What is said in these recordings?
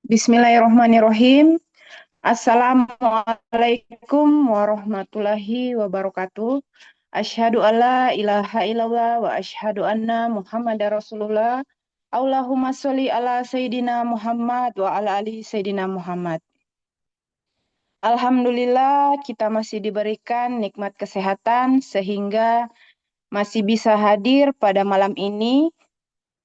Bismillahirrahmanirrahim. Assalamualaikum warahmatullahi wabarakatuh. Asyhadu alla ilaha illallah wa asyhadu anna Muhammadar Rasulullah. Allahumma sholli ala Sayyidina Muhammad wa ala ali Sayyidina Muhammad. Alhamdulillah kita masih diberikan nikmat kesehatan sehingga masih bisa hadir pada malam ini.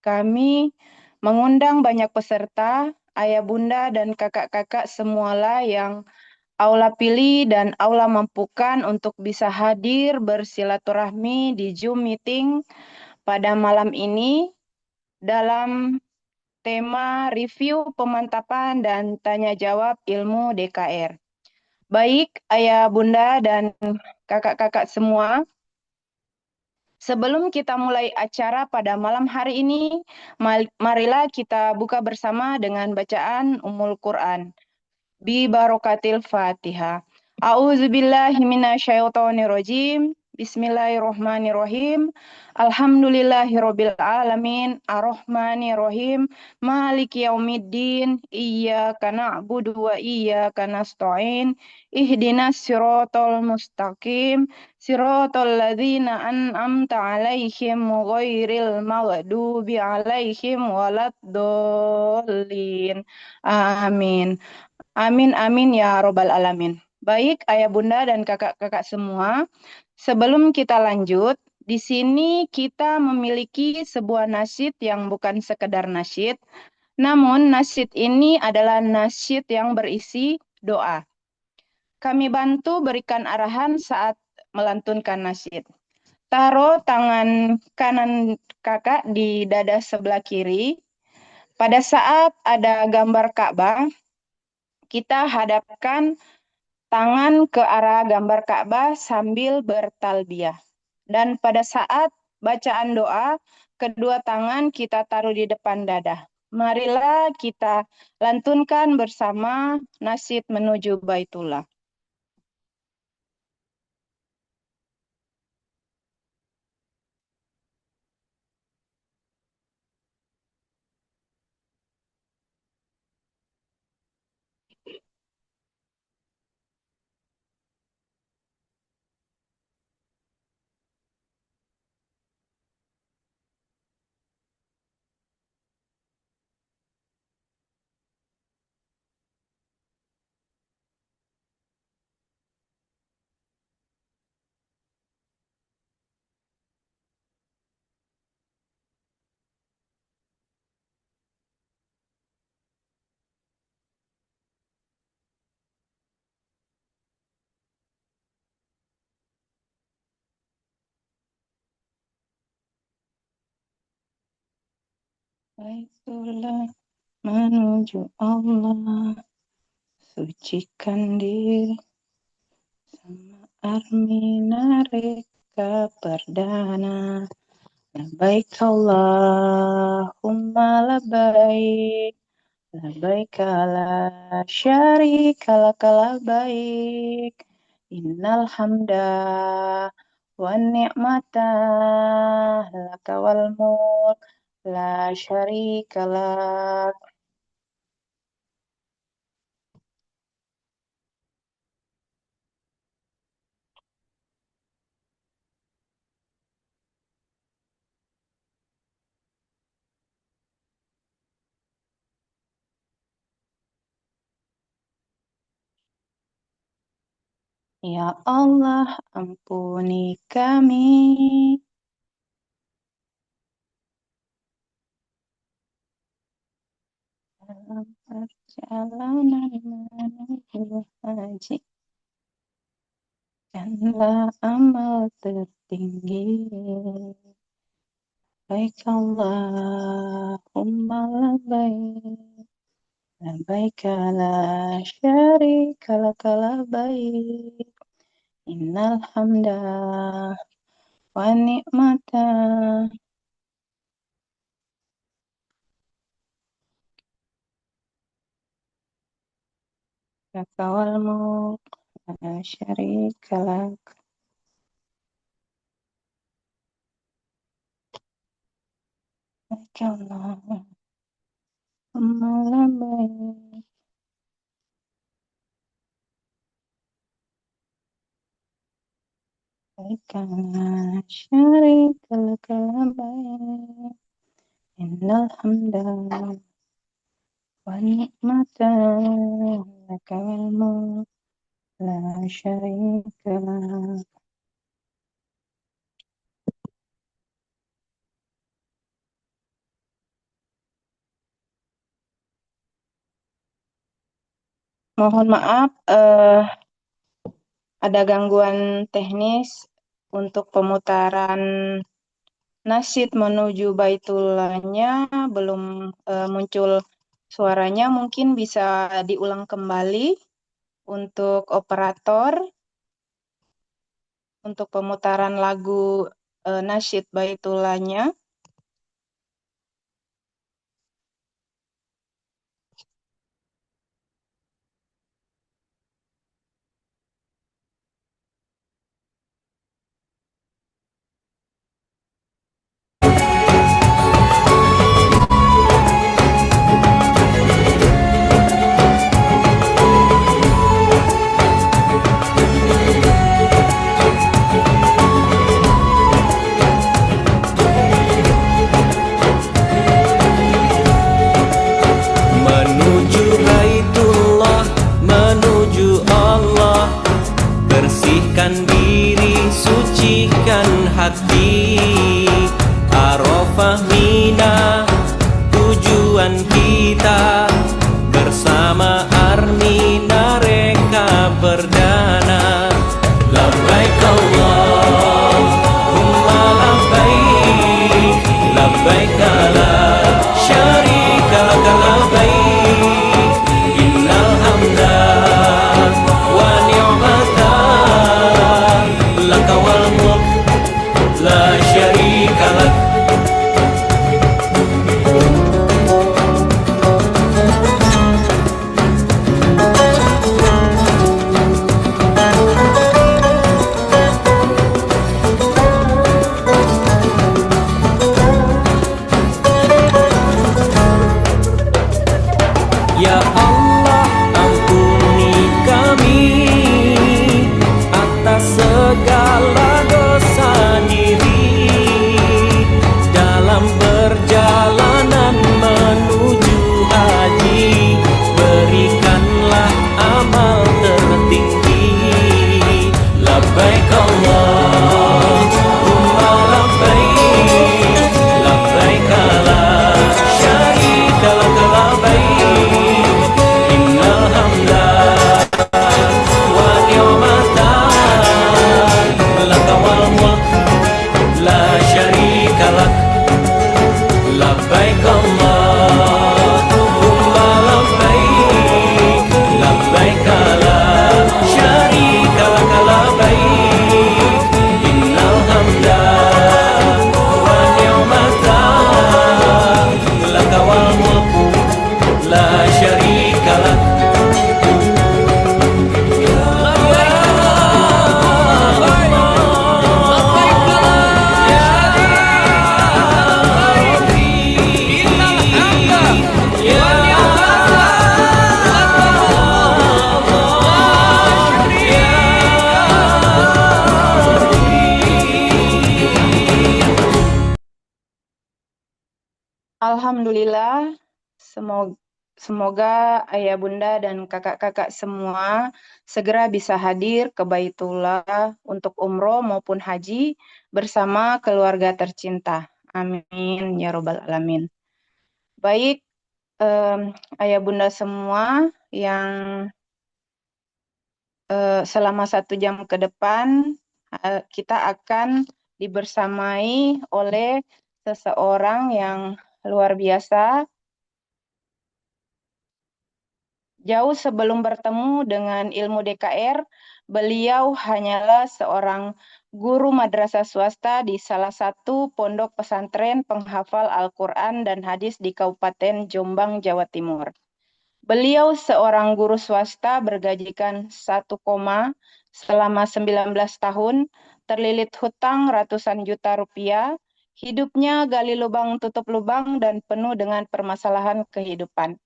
Kami mengundang banyak peserta, ayah bunda dan kakak-kakak semualah yang Allah pilih dan Allah mampukan untuk bisa hadir bersilaturahmi di Zoom meeting pada malam ini dalam tema review pemantapan dan tanya jawab ilmu DKR. Baik, ayah bunda dan kakak-kakak semua, sebelum kita mulai acara pada malam hari ini, marilah kita buka bersama dengan bacaan Ummul Quran. Bi barokatil Fatihah. A'udzubillahi minasyaitonirrajim. Bismillahirrahmanirrahim. Alhamdulillahirabbil alamin. Arrahmanirrahim. Maliki yaumiddin. Iyyaka na'budu wa iyyaka nasta'in. Ihdinas siratal mustaqim. Siratal ladzina an'amta 'alaihim ghairil maghdubi 'alaihim waladdallin. Amin. Amin, amin ya robbal alamin. Baik, ayah bunda dan kakak-kakak semua, sebelum kita lanjut, di sini kita memiliki sebuah nasyid yang bukan sekedar nasyid, namun nasyid ini adalah nasyid yang berisi doa. Kami bantu berikan arahan saat melantunkan nasyid. Taruh tangan kanan kakak di dada sebelah kiri. Pada saat ada gambar Ka'bah, kita hadapkan tangan ke arah gambar Ka'bah sambil bertalbiyah. Dan pada saat bacaan doa, kedua tangan kita taruh di depan dada. Marilah kita lantunkan bersama nasyid menuju Baitullah. Baitullah menuju Allah, sucikan diri sama armina reka perdana. Labbaik Allahumma labbaik. Labbaik la syarika laka labbaik. Innal hamda wan ni'mata laka wal mulk la syarika lak. Ya Allah, ampuni kami dalam perjalanan menuju haji. Janganlah amal tertinggi. Baik Allahumma labbaik. Labbaik la syarika laka labbaik. Innal hamda wa ni'mata laka wal mulk la syarika lak. Baik Allah. Malam baik. Baiklah, syarika lakal baik. Innal hamdalillah wa ni'matan lakal mulk la syarika lak. Mohon maaf, ada gangguan teknis untuk pemutaran nasyid menuju Baitullahnya belum muncul suaranya, mungkin bisa diulang kembali untuk operator untuk pemutaran lagu nasyid Baitullahnya. Menuju Baitullah, menuju Allah, bersihkan diri, sucikan hati. Arafah Mina, tujuan kita, bersama Armina reka perdana. Labbaik Allahumma labbaik, labbaik la syarika lak labbaik, innal hamda wa ni'matan lak wal mulk la syarika lak. Ya Allah, ampuni kami atas segala dosa diri dalam perjalanan menuju haji. Berikanlah amal tertinggi. Labbaik Allahumma labbaik, labbaik la syarika lak labbaik, innal hamda wa ni'matan lak wal mulk la syarika lak. Labbaik Allahumma labbaik, labbaik la syarika lak labbaik, innal hamda wa ni'matan lak wal mulk la syarika lak. Alhamdulillah, semoga ayah bunda dan kakak-kakak semua segera bisa hadir ke Baitullah untuk umroh maupun haji bersama keluarga tercinta. Amin ya robbal alamin. Baik, ayah bunda semua yang selama 1 jam ke depan kita akan dibersamai oleh seseorang yang luar biasa. Jauh sebelum bertemu dengan ilmu DKR, beliau hanyalah seorang guru madrasah swasta di salah satu pondok pesantren penghafal Al-Quran dan hadis di Kabupaten Jombang, Jawa Timur. Beliau seorang guru swasta bergajikan 1, selama 19 tahun, terlilit hutang ratusan juta rupiah, Hidupnya gali lubang tutup lubang dan penuh dengan permasalahan kehidupan.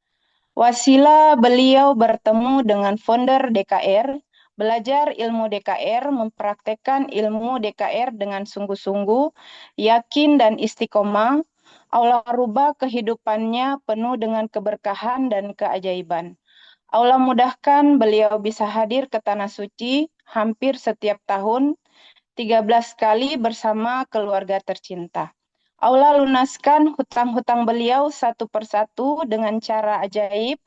Wasilah beliau bertemu dengan founder DKR, belajar ilmu DKR, mempraktekkan ilmu DKR dengan sungguh-sungguh, yakin dan istiqomah. Allah rubah kehidupannya penuh dengan keberkahan dan keajaiban. Allah mudahkan beliau bisa hadir ke Tanah Suci hampir setiap tahun, 13 kali bersama keluarga tercinta. Allah lunaskan hutang-hutang beliau satu persatu dengan cara ajaib.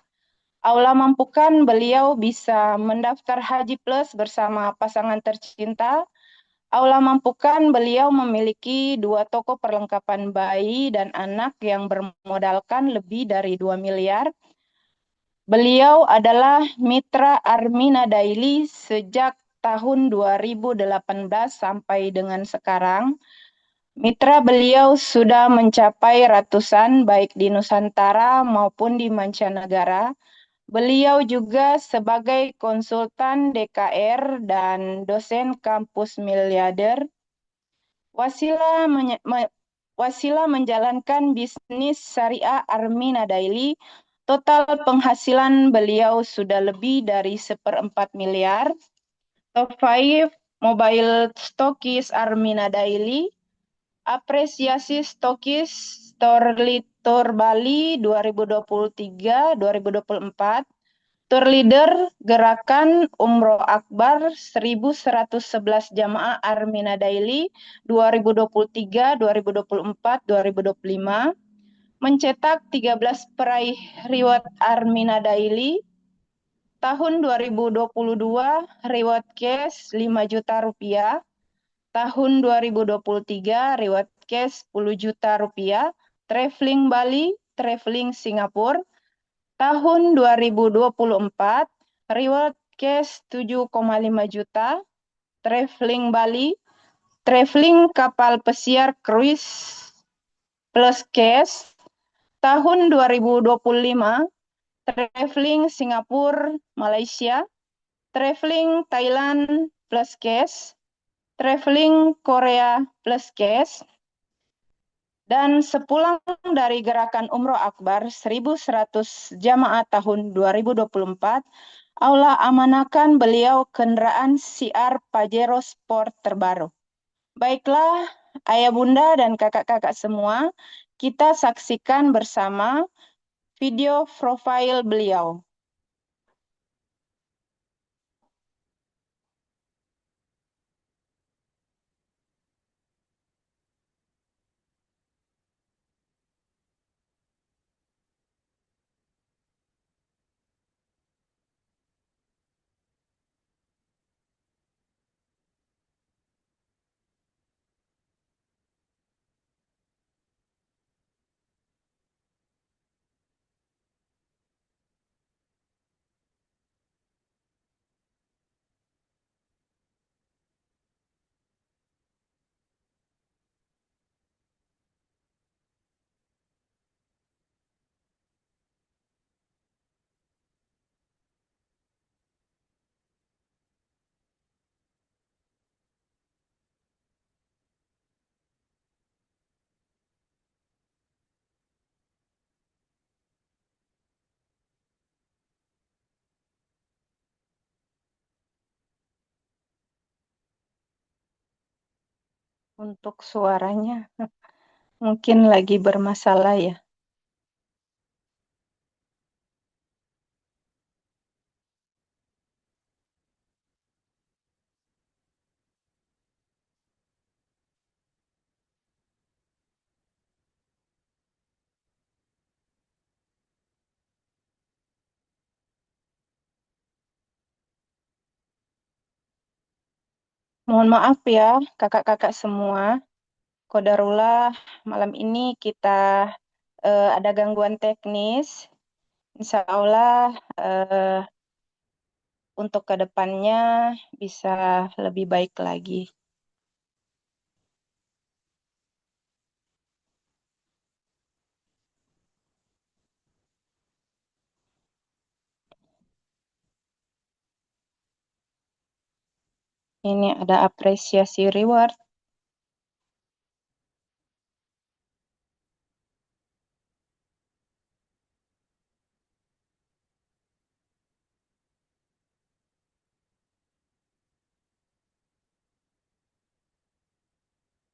Allah mampukan beliau bisa mendaftar Haji Plus bersama pasangan tercinta. Allah mampukan beliau memiliki 2 toko perlengkapan bayi dan anak yang bermodalkan lebih dari 2 miliar. Beliau adalah mitra Armina Daily sejak tahun 2018 sampai dengan sekarang. Mitra beliau sudah mencapai ratusan baik di Nusantara maupun di mancanegara. Beliau juga sebagai konsultan DKR dan dosen kampus miliarder. Wasilah menjalankan bisnis syariah Armina Daily. Total penghasilan beliau sudah lebih dari 1/4 miliar. Top 5 Mobile Stokis Armina Daily. Apresiasi Stokis Tour Bali 2023-2024. Tour Leader Gerakan Umroh Akbar 1111 Jamaah Armina Daily 2023, 2024, 2025. Mencetak 13 peraih reward Armina Daily. Tahun 2022 reward cash 5 juta rupiah. Tahun 2023 reward cash 10 juta rupiah. Traveling Bali, traveling Singapura. Tahun 2024, reward cash 7,5 juta, traveling Bali, traveling kapal pesiar cruise plus cash. Tahun 2025, traveling Singapura, Malaysia, traveling Thailand plus cash, traveling Korea plus cash. Dan sepulang dari gerakan Umroh Akbar 1100 jamaah tahun 2024, Allah amanahkan beliau kendaraan CR Pajero Sport terbaru. Baiklah, ayah bunda dan kakak-kakak semua, kita saksikan bersama video profil beliau. Untuk suaranya mungkin lagi bermasalah ya. Mohon maaf ya kakak-kakak semua. Qadarullah malam ini kita ada gangguan teknis. Insya Allah untuk kedepannya bisa lebih baik lagi. Ini ada apresiasi reward.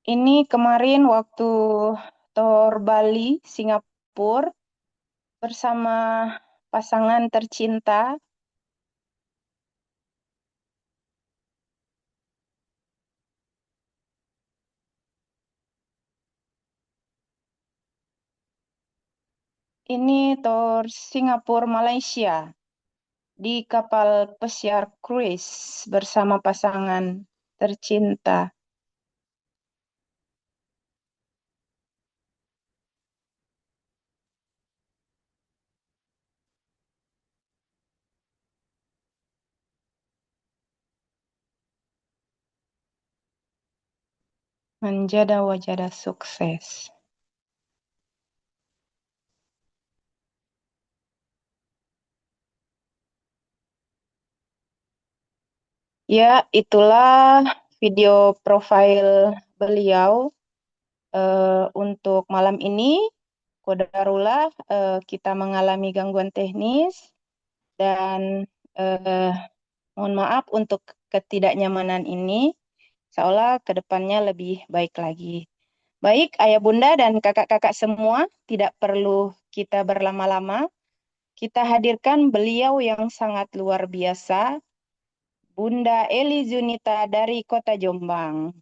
Ini kemarin waktu Tour Bali, Singapura, bersama pasangan tercinta. Ini Tour Singapura, Malaysia, di kapal pesiar cruise bersama pasangan tercinta. Menjadi wajada sukses. Ya, itulah video profil beliau untuk malam ini. Qadarullah kita mengalami gangguan teknis dan eh, mohon maaf untuk ketidaknyamanan ini. Seolah ke depannya lebih baik lagi. Baik, ayah bunda dan kakak-kakak semua, tidak perlu kita berlama-lama. Kita hadirkan beliau yang sangat luar biasa, Bunda Eli Zunita dari Kota Jombang.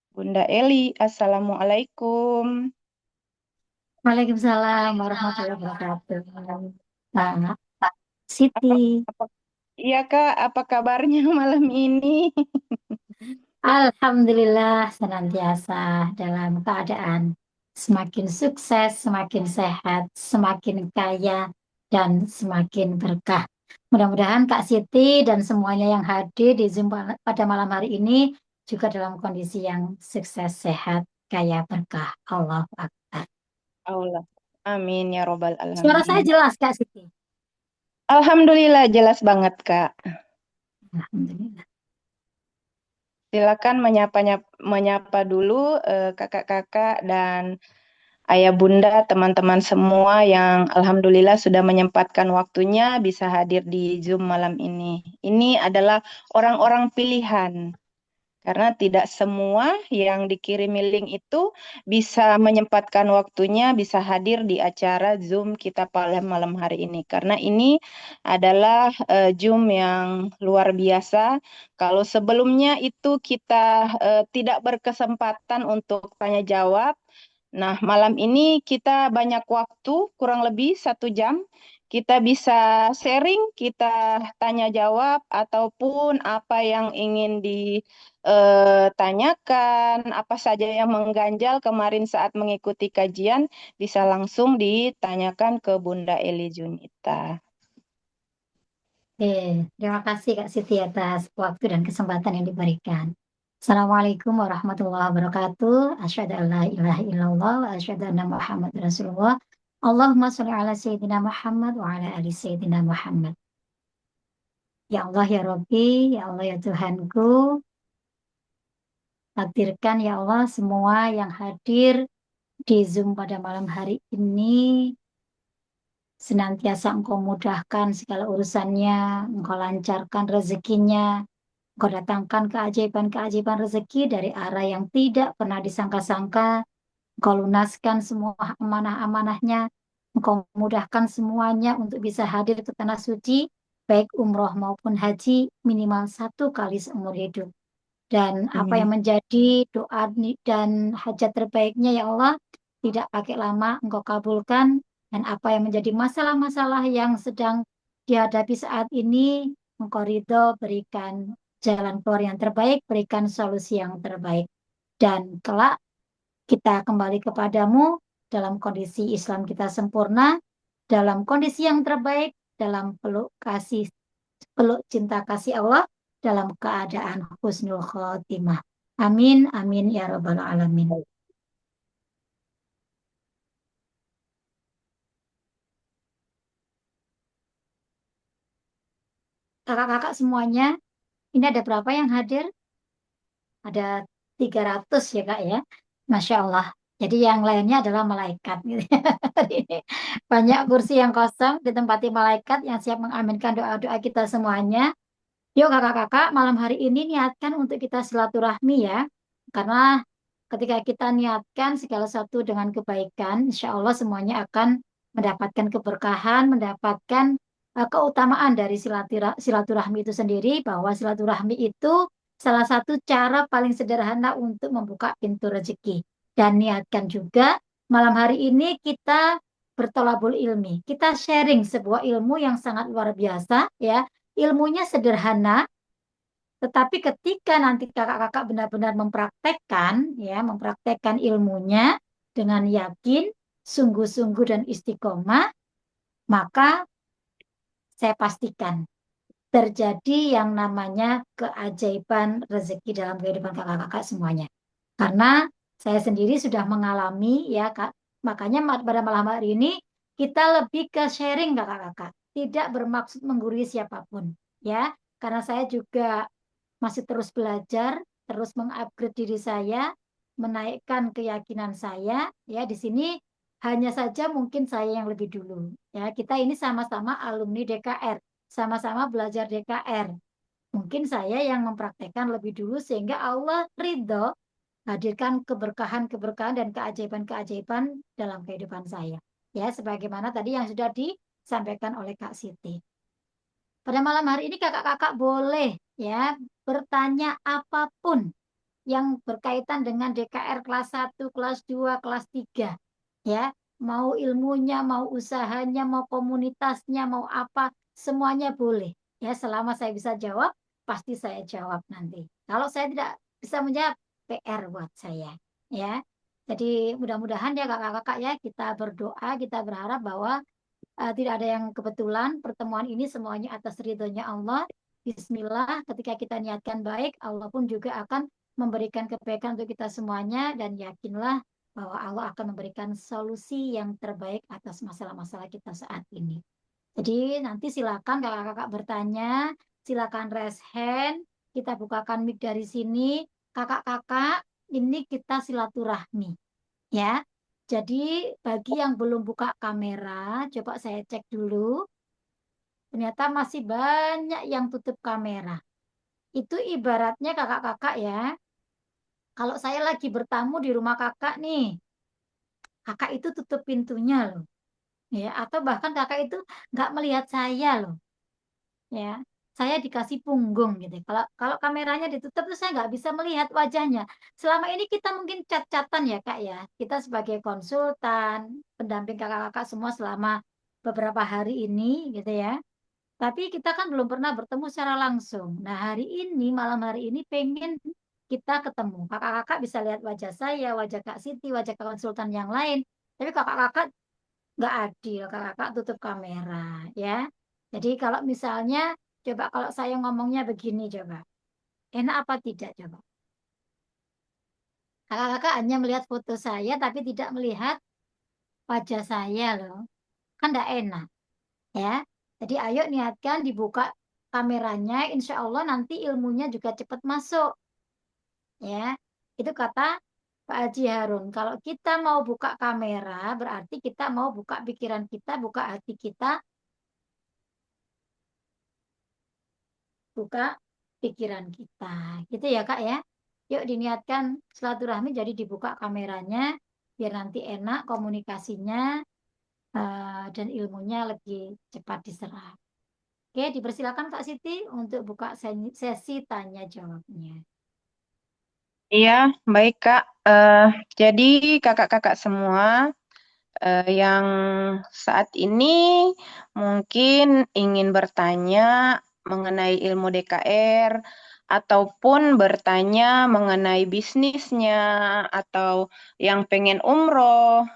Bunda Eli, Assalamualaikum. Waalaikumsalam warahmatullahi wabarakatuh. Nah, Siti, Apa, apa, iya Kak, apa kabarnya malam ini? Alhamdulillah senantiasa dalam keadaan semakin sukses, semakin sehat, semakin kaya, dan semakin berkah. Mudah-mudahan Kak Siti dan semuanya yang hadir di Zoom pada malam hari ini juga dalam kondisi yang sukses, sehat, kaya, berkah. Allahu Akbar. Allah. Amin ya robbal Suara saya alamin. jelas Kak Siti? Alhamdulillah jelas banget Kak. Alhamdulillah. Silakan menyapa dulu kakak-kakak dan ayah bunda, teman-teman semua yang alhamdulillah sudah menyempatkan waktunya bisa hadir di Zoom malam ini. Ini adalah orang-orang pilihan. Karena tidak semua yang dikirimi link itu bisa menyempatkan waktunya, bisa hadir di acara Zoom kita pada malam hari ini. Karena ini adalah Zoom yang luar biasa. Kalau sebelumnya itu kita tidak berkesempatan untuk tanya jawab. Nah, malam ini kita banyak waktu, kurang lebih 1 jam. Kita bisa sharing, kita tanya jawab, ataupun apa yang ingin tanyakan, apa saja yang mengganjal kemarin saat mengikuti kajian, bisa langsung ditanyakan ke Bunda Eli Junita. Oke, terima kasih Kak Siti atas waktu dan kesempatan yang diberikan. Assalamualaikum warahmatullahi wabarakatuh. Asyhadu an la ilaha illallah wa asyhadu anna Muhammad Rasulullah. Allahumma sholli ala Sayyidina Muhammad wa ala ali Sayyidina Muhammad. Ya Allah ya Rabbi, ya Allah ya Tuhanku, takdirkan ya Allah semua yang hadir di Zoom pada malam hari ini senantiasa Engkau mudahkan segala urusannya, Engkau lancarkan rezekinya, Engkau datangkan keajaiban-keajaiban rezeki dari arah yang tidak pernah disangka-sangka. Engkau lunaskan semua amanah-amanahnya. Engkau mudahkan semuanya untuk bisa hadir ke tanah suci, baik umroh maupun haji, minimal 1 kali seumur hidup. Dan apa Amin. yang menjadi doa dan hajat terbaiknya ya Allah, tidak pakai lama Engkau kabulkan. Dan apa yang menjadi masalah-masalah yang sedang dihadapi saat ini, Engkau ridho berikan jalan keluar yang terbaik, berikan solusi yang terbaik. Dan kelak kita kembali kepadamu dalam kondisi Islam kita sempurna, dalam kondisi yang terbaik, dalam peluk kasih, peluk cinta kasih Allah, dalam keadaan husnul khotimah. Amin, amin ya rabbal alamin. Kakak-kakak semuanya, ini ada berapa yang hadir? Ada 300 ya Kak ya. Masya Allah. Jadi yang lainnya adalah malaikat gitu. Jadi banyak kursi yang kosong ditempati malaikat yang siap mengaminkan doa-doa kita semuanya. Yuk kakak-kakak, malam hari ini niatkan untuk kita silaturahmi ya. Karena ketika kita niatkan segala sesuatu dengan kebaikan, insya Allah semuanya akan mendapatkan keberkahan, mendapatkan keutamaan dari silaturahmi itu sendiri, bahwa silaturahmi itu salah satu cara paling sederhana untuk membuka pintu rezeki. Dan niatkan juga malam hari ini kita bertolabul ilmi. Kita sharing sebuah ilmu yang sangat luar biasa ya. Ilmunya sederhana, tetapi ketika nanti kakak-kakak benar-benar mempraktekkan, ya, mempraktekkan ilmunya dengan yakin, sungguh-sungguh dan istiqomah, maka saya pastikan terjadi yang namanya keajaiban rezeki dalam kehidupan kakak-kakak semuanya. Karena saya sendiri sudah mengalami, ya Kak, makanya pada malam hari ini kita lebih ke sharing kakak-kakak, tidak bermaksud menggurui siapapun, ya. Karena saya juga masih terus belajar, terus mengupgrade diri saya, menaikkan keyakinan saya. Ya, di sini hanya saja mungkin saya yang lebih dulu. Ya, kita ini sama-sama alumni DKR, sama-sama belajar DKR. Mungkin saya yang mempraktekkan lebih dulu sehingga Allah ridho hadirkan keberkahan-keberkahan dan keajaiban-keajaiban dalam kehidupan saya. Ya, sebagaimana tadi yang sudah disampaikan oleh Kak Siti. Pada malam hari ini kakak-kakak boleh ya bertanya apapun yang berkaitan dengan DKR kelas 1, kelas 2, kelas 3. Ya, mau ilmunya, mau usahanya, mau komunitasnya, mau apa, semuanya boleh. Ya, selama saya bisa jawab, pasti saya jawab nanti. Kalau saya tidak bisa menjawab, PR buat saya. Ya. Jadi mudah-mudahan ya kakak-kakak ya kita berdoa, kita berharap bahwa tidak ada yang kebetulan. Pertemuan ini semuanya atas ridhonya Allah. Bismillah, ketika kita niatkan baik, Allah pun juga akan memberikan kebaikan untuk kita semuanya dan yakinlah bahwa Allah akan memberikan solusi yang terbaik atas masalah-masalah kita saat ini. Jadi nanti silakan kakak-kakak bertanya, silakan raise hand, kita bukakan mic dari sini. Kakak-kakak, ini kita silaturahmi, ya. Jadi bagi yang belum buka kamera, coba saya cek dulu. Ternyata masih banyak yang tutup kamera. Itu ibaratnya kakak-kakak ya. Kalau saya lagi bertamu di rumah kakak nih, kakak itu tutup pintunya loh. Ya, atau bahkan kakak itu nggak melihat saya loh. Ya, saya dikasih punggung gitu. Kalau kameranya ditutup tuh saya nggak bisa melihat wajahnya. Selama ini kita mungkin chat-chatan ya kak ya. Kita sebagai konsultan, pendamping kakak-kakak semua selama beberapa hari ini gitu ya. Tapi kita kan belum pernah bertemu secara langsung. Nah hari ini, malam hari ini pengen kita ketemu. Kakak-kakak bisa lihat wajah saya, wajah Kak Siti, wajah konsultan yang lain. Tapi kakak-kakak nggak adil, kakak-kakak tutup kamera ya. Jadi kalau misalnya, coba kalau saya ngomongnya begini coba, enak apa tidak coba? Kakak-kakak hanya melihat foto saya tapi tidak melihat wajah saya loh, kan nggak enak ya. Jadi ayo niatkan dibuka kameranya, insya Allah nanti ilmunya juga cepat masuk ya. Itu kata Pak Haji Harun. Kalau kita mau buka kamera, berarti kita mau buka pikiran kita, buka hati kita, buka pikiran kita. Gitu ya, Kak ya. Yuk diniatkan silaturahmi jadi dibuka kameranya biar nanti enak komunikasinya dan ilmunya lebih cepat diserap. Oke, dipersilakan Kak Siti untuk buka sesi tanya jawabnya. Iya, baik Kak. Jadi kakak-kakak semua yang saat ini mungkin ingin bertanya mengenai ilmu DKR ataupun bertanya mengenai bisnisnya atau yang pengen umroh,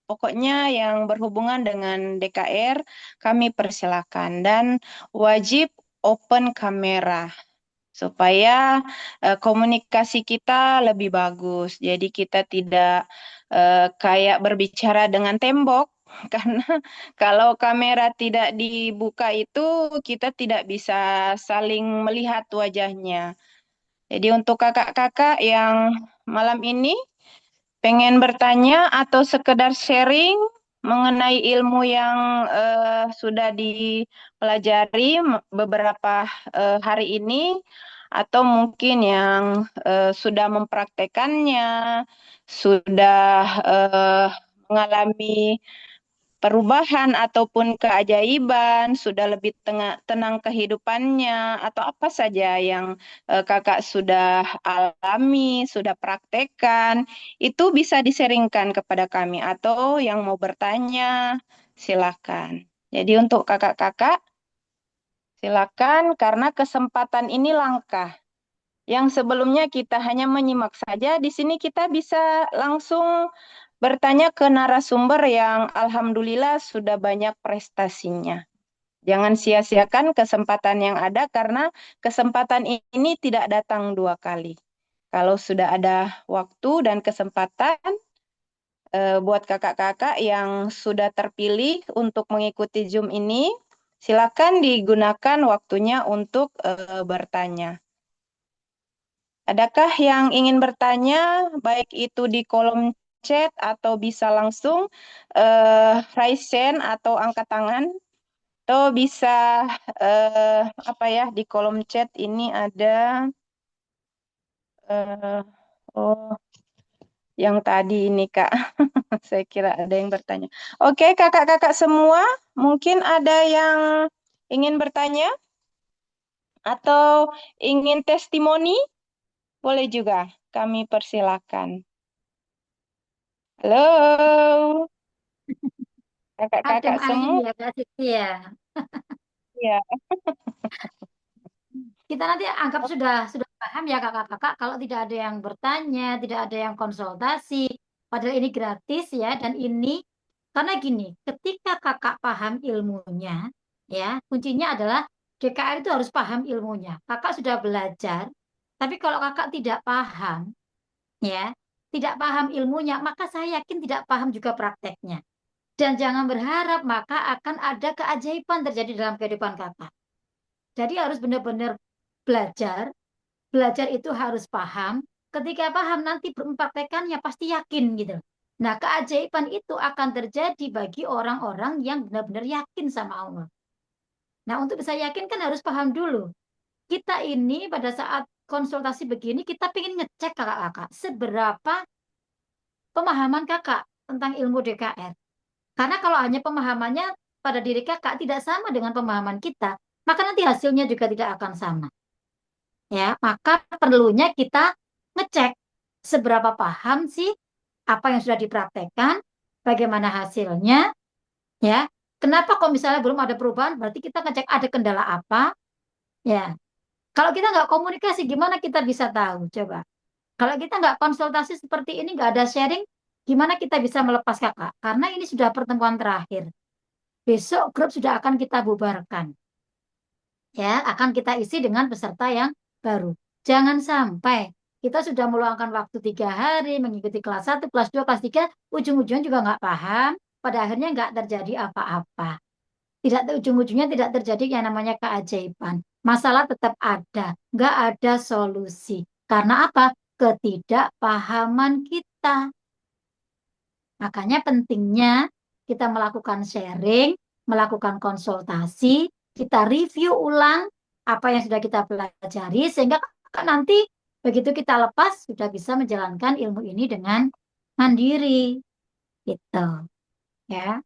pokoknya yang berhubungan dengan DKR kami persilakan dan wajib open kamera supaya komunikasi kita lebih bagus. Jadi kita tidak kayak berbicara dengan tembok, karena kalau kamera tidak dibuka itu kita tidak bisa saling melihat wajahnya. Jadi untuk kakak-kakak yang malam ini pengen bertanya atau sekedar sharing, mengenai ilmu yang sudah dipelajari beberapa hari ini, atau mungkin yang sudah mempraktekannya, sudah mengalami perubahan ataupun keajaiban, sudah lebih tenang kehidupannya, atau apa saja yang kakak sudah alami, sudah praktekkan, itu bisa diseringkan kepada kami, atau yang mau bertanya, silakan. Jadi untuk kakak-kakak, silakan karena kesempatan ini langka. Yang sebelumnya kita hanya menyimak saja, di sini kita bisa langsung bertanya ke narasumber yang alhamdulillah sudah banyak prestasinya. Jangan sia-siakan kesempatan yang ada karena kesempatan ini tidak datang dua kali. Kalau sudah ada waktu dan kesempatan buat kakak-kakak yang sudah terpilih untuk mengikuti Zoom ini, silakan digunakan waktunya untuk bertanya. Adakah yang ingin bertanya, baik itu di kolom chat atau bisa langsung raise hand atau angkat tangan, atau bisa apa ya, di kolom chat ini ada eh, oh yang tadi ini Kak, saya kira ada yang bertanya. Oke, kakak-kakak semua, mungkin ada yang ingin bertanya atau ingin testimoni, boleh juga, kami persilakan. Halo, Adem kakak-kakak ayem semua. ya Kak Siti ya. Ya, Kita nanti anggap sudah paham ya kakak-kakak kalau tidak ada yang bertanya, tidak ada yang konsultasi, padahal ini gratis ya dan ini karena gini, ketika kakak paham ilmunya ya, kuncinya adalah DKR itu harus paham ilmunya. Kakak sudah belajar, tapi kalau kakak tidak paham ya, tidak paham ilmunya, maka saya yakin tidak paham juga prakteknya. Dan jangan berharap maka akan ada keajaiban terjadi dalam kehidupan kakak. Jadi harus benar-benar belajar. Belajar itu harus paham. Ketika paham nanti mempraktekannya pasti yakin gitu. Nah, keajaiban itu akan terjadi bagi orang-orang yang benar-benar yakin sama Allah. Nah, untuk bisa yakin kan harus paham dulu. Kita ini pada saat konsultasi begini, kita ingin ngecek kakak-kakak seberapa pemahaman kakak tentang ilmu DKR. Karena kalau hanya pemahamannya pada diri kakak tidak sama dengan pemahaman kita, maka nanti hasilnya juga tidak akan sama. Ya, maka perlunya kita ngecek seberapa paham sih apa yang sudah dipraktekkan, bagaimana hasilnya, ya. Kenapa kok misalnya belum ada perubahan? Berarti kita ngecek ada kendala apa, ya. Kalau kita nggak komunikasi, gimana kita bisa tahu? Coba. Kalau kita nggak konsultasi seperti ini, nggak ada sharing, gimana kita bisa melepas kakak? Karena ini sudah pertemuan terakhir. Besok grup sudah akan kita bubarkan. Ya, akan kita isi dengan peserta yang baru. Jangan sampai kita sudah meluangkan waktu 3 hari mengikuti kelas 1, kelas 2, kelas 3, ujung-ujungnya juga nggak paham, pada akhirnya nggak terjadi apa-apa. Tidak ujung-ujungnya tidak terjadi yang namanya keajaiban. Masalah tetap ada, nggak ada solusi. Karena apa? Ketidakpahaman kita. Makanya pentingnya kita melakukan sharing, melakukan konsultasi, kita review ulang apa yang sudah kita pelajari, sehingga nanti begitu kita lepas sudah bisa menjalankan ilmu ini dengan mandiri. Gitu. Ya.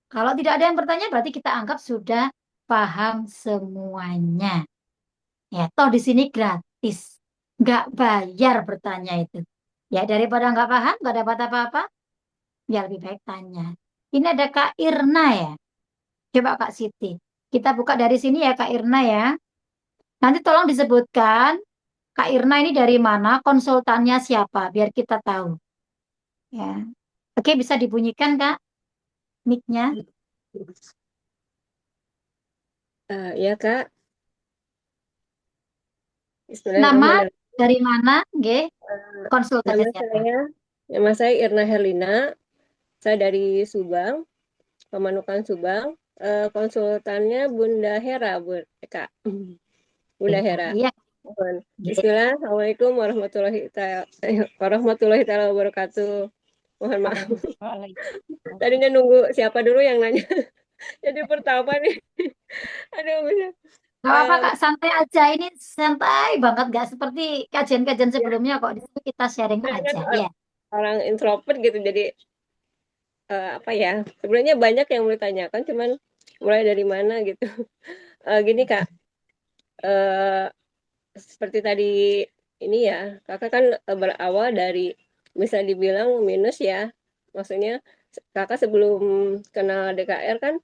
Kalau tidak ada yang bertanya, berarti kita anggap sudah paham semuanya. Ya, toh di sini gratis. Nggak bayar bertanya itu. Ya, daripada nggak paham, nggak dapat apa-apa, ya lebih baik tanya. Ini ada Kak Irna ya. Coba Kak Siti. Kita buka dari sini ya Kak Irna ya. Nanti tolong disebutkan Kak Irna ini dari mana, konsultannya siapa, biar kita tahu. Ya. Oke, bisa dibunyikan Kak mic-nya. Ya Kak, Nama Bismillahirrahmanirrahim. dari mana? Nggih, konsultannya Nama siapa? saya, nama saya Irna Herlina. Saya dari Subang, Pemanukan Subang. Konsultannya Bunda Hera, Kak. Bunda Hera. Iya, nggih. Bismillah, Assalamualaikum warahmatullahi taala wabarakatuh. Mohon maaf. Waalaikumsalam. Tadinya nunggu siapa dulu yang nanya. Jadi pertama nih. Aduh, bisa. Gak apa-apa Em, Kak, santai aja. Ini santai banget, gak seperti kajian-kajian ya, sebelumnya kok. Di sini kita sharing saya kan aja, ya. orang introvert gitu, jadi apa ya? Sebenarnya banyak yang mau ditanyakan, cuman mulai dari mana gitu. Gini Kak, eh, seperti tadi ini ya, Kakak kan berawal dari bisa dibilang minus ya. Maksudnya Kakak sebelum kenal DKR kan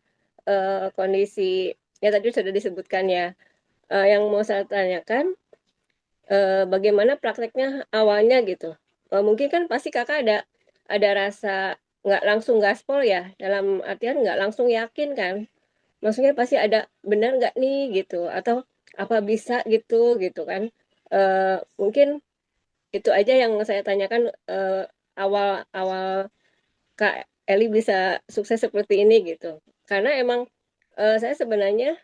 kondisi ya tadi sudah disebutkan ya. Yang mau saya tanyakan bagaimana prakteknya awalnya gitu. Mungkin kan pasti Kakak ada rasa nggak langsung gaspol ya, dalam artian nggak langsung yakin kan. Maksudnya pasti ada benar nggak nih gitu, atau apa bisa gitu kan. Mungkin itu aja yang saya tanyakan awal-awal Kak Eli bisa sukses seperti ini gitu. Karena emang saya sebenarnya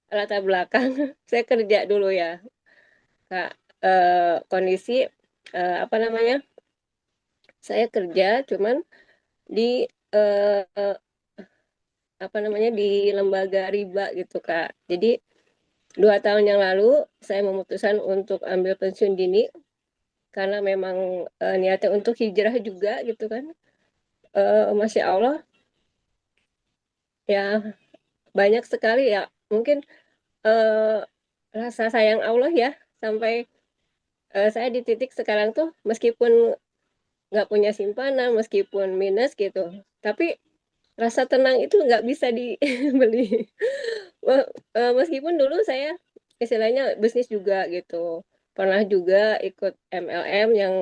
latar belakang saya kerja dulu ya Kak. Kondisi apa namanya? Saya kerja cuman di eh, apa namanya di lembaga riba gitu Kak. Jadi 2 tahun yang lalu saya memutuskan untuk ambil pensiun dini karena memang niatnya untuk hijrah juga gitu kan. Masya Allah ya banyak sekali ya mungkin eh, rasa sayang Allah ya sampai saya di titik sekarang tuh meskipun nggak punya simpanan meskipun minus gitu tapi rasa tenang itu nggak bisa dibeli. Meskipun dulu saya istilahnya bisnis juga gitu pernah juga ikut MLM yang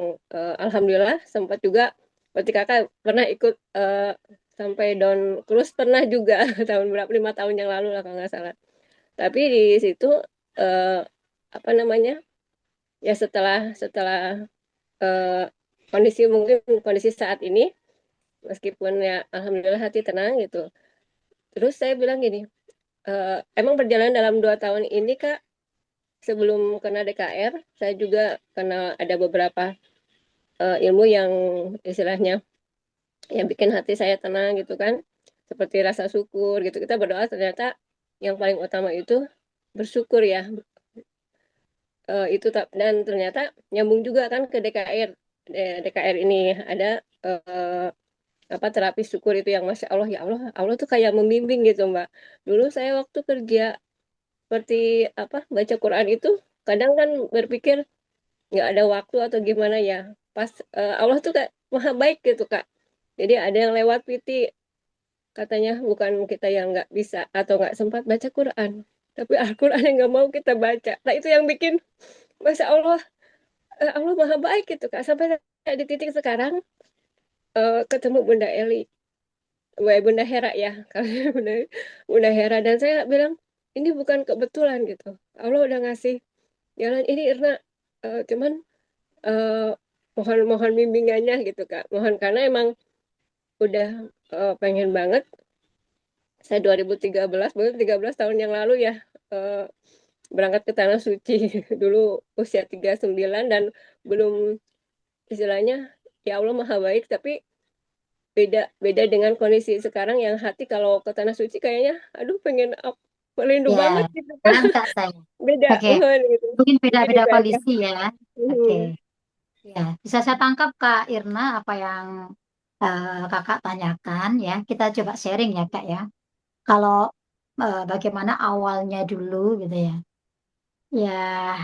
alhamdulillah sempat juga berarti kakak pernah ikut sampai down cruise pernah juga tahun berapa 5 tahun yang lalu lah kalau nggak salah tapi di situ eh, apa namanya ya setelah setelah eh, kondisi mungkin kondisi saat ini meskipun ya alhamdulillah hati tenang gitu terus saya bilang gini emang berjalan dalam 2 tahun ini Kak, sebelum kena DKR, saya juga kenal ada beberapa ilmu yang istilahnya yang bikin hati saya tenang gitu kan, seperti rasa syukur gitu. Kita berdoa ternyata yang paling utama itu bersyukur ya. Itu dan ternyata nyambung juga kan ke DKR. DKR ini ada eh, apa terapi syukur itu yang masya Allah ya Allah Allah tuh kayak membimbing gitu Mbak. Dulu saya waktu kerja seperti apa baca Quran itu kadang kan berpikir nggak ada waktu atau gimana ya pas Allah tuh kayak maha baik gitu Kak jadi ada yang lewat PT katanya bukan kita yang nggak bisa atau nggak sempat baca Quran tapi Al-Quran yang nggak mau kita baca nah itu yang bikin Masya Allah Allah maha baik gitu Kak sampai saya di titik sekarang ketemu Bunda Eli Bunda Hera ya kalau Bunda Hera dan saya bilang ini bukan kebetulan gitu Allah udah ngasih jalan ini Irna cuman eh, mohon mohon bimbingannya gitu Kak mohon karena emang udah pengen banget saya 2013 baru 13 tahun yang lalu ya eh, berangkat ke tanah suci dulu usia 39 dan belum istilahnya ya Allah maha baik tapi beda beda dengan kondisi sekarang yang hati kalau ke tanah suci kayaknya aduh pengen merindu Ya, banget gitu kan paham Kak saya. beda Oke, mohon gitu mungkin mungkin beda-beda itu aja. kondisi ya. Oke, Mhm. ya. Bisa saya tangkap Kak Irna apa yang Kakak tanyakan ya. Kita coba sharing ya Kak ya. Kalau bagaimana awalnya dulu gitu ya. Ya,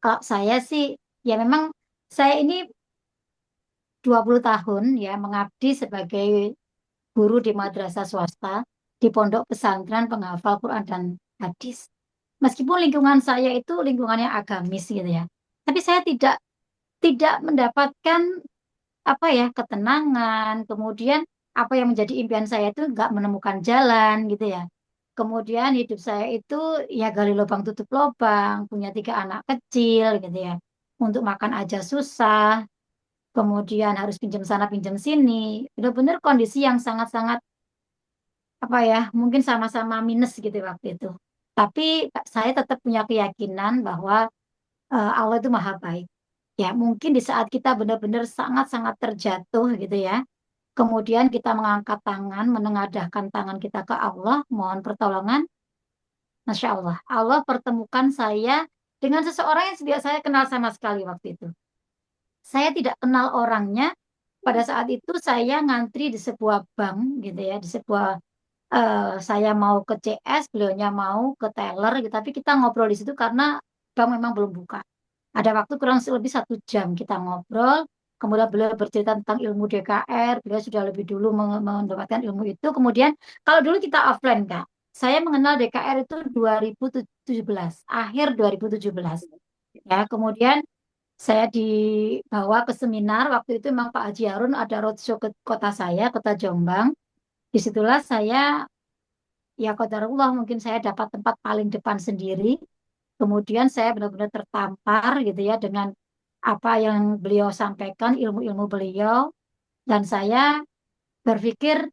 kalau saya sih, ya memang saya ini 20 tahun ya mengabdi sebagai guru di madrasah swasta, di pondok pesantren penghafal Quran dan hadis. Meskipun lingkungan saya itu lingkungannya agamis gitu ya. Tapi saya tidak mendapatkan apa ya ketenangan, kemudian apa yang menjadi impian saya itu nggak menemukan jalan gitu ya. Kemudian hidup saya itu ya gali lubang tutup lubang, punya 3 anak kecil gitu ya. Untuk makan aja susah, kemudian harus pinjam sana pinjam sini. Benar-benar kondisi yang sangat-sangat apa ya, mungkin sama-sama minus gitu waktu itu. Tapi saya tetap punya keyakinan bahwa Allah itu maha baik. Ya, mungkin di saat kita benar-benar sangat-sangat terjatuh gitu ya. Kemudian kita mengangkat tangan, menengadahkan tangan kita ke Allah, mohon pertolongan. Masya Allah, Allah pertemukan saya dengan seseorang yang tidak saya kenal sama sekali waktu itu. Saya tidak kenal orangnya. Pada saat itu saya ngantri di sebuah bank gitu ya, di sebuah saya mau ke CS, beliaunya mau ke teller gitu. Tapi kita ngobrol di situ karena bank memang belum buka. Ada waktu kurang lebih 1 jam kita ngobrol. Kemudian beliau bercerita tentang ilmu DKR. Beliau sudah lebih dulu mendapatkan ilmu itu. Kemudian kalau dulu kita offline, Kak. Saya mengenal DKR itu 2017, akhir 2017. Ya, kemudian saya dibawa ke seminar. Waktu itu memang Pak Haji Harun ada roadshow ke kota saya, kota Jombang. Disitulah saya, ya qadarullah, mungkin saya dapat tempat paling depan sendiri. Kemudian saya benar-benar tertampar gitu ya dengan apa yang beliau sampaikan, ilmu-ilmu beliau. Dan saya berpikir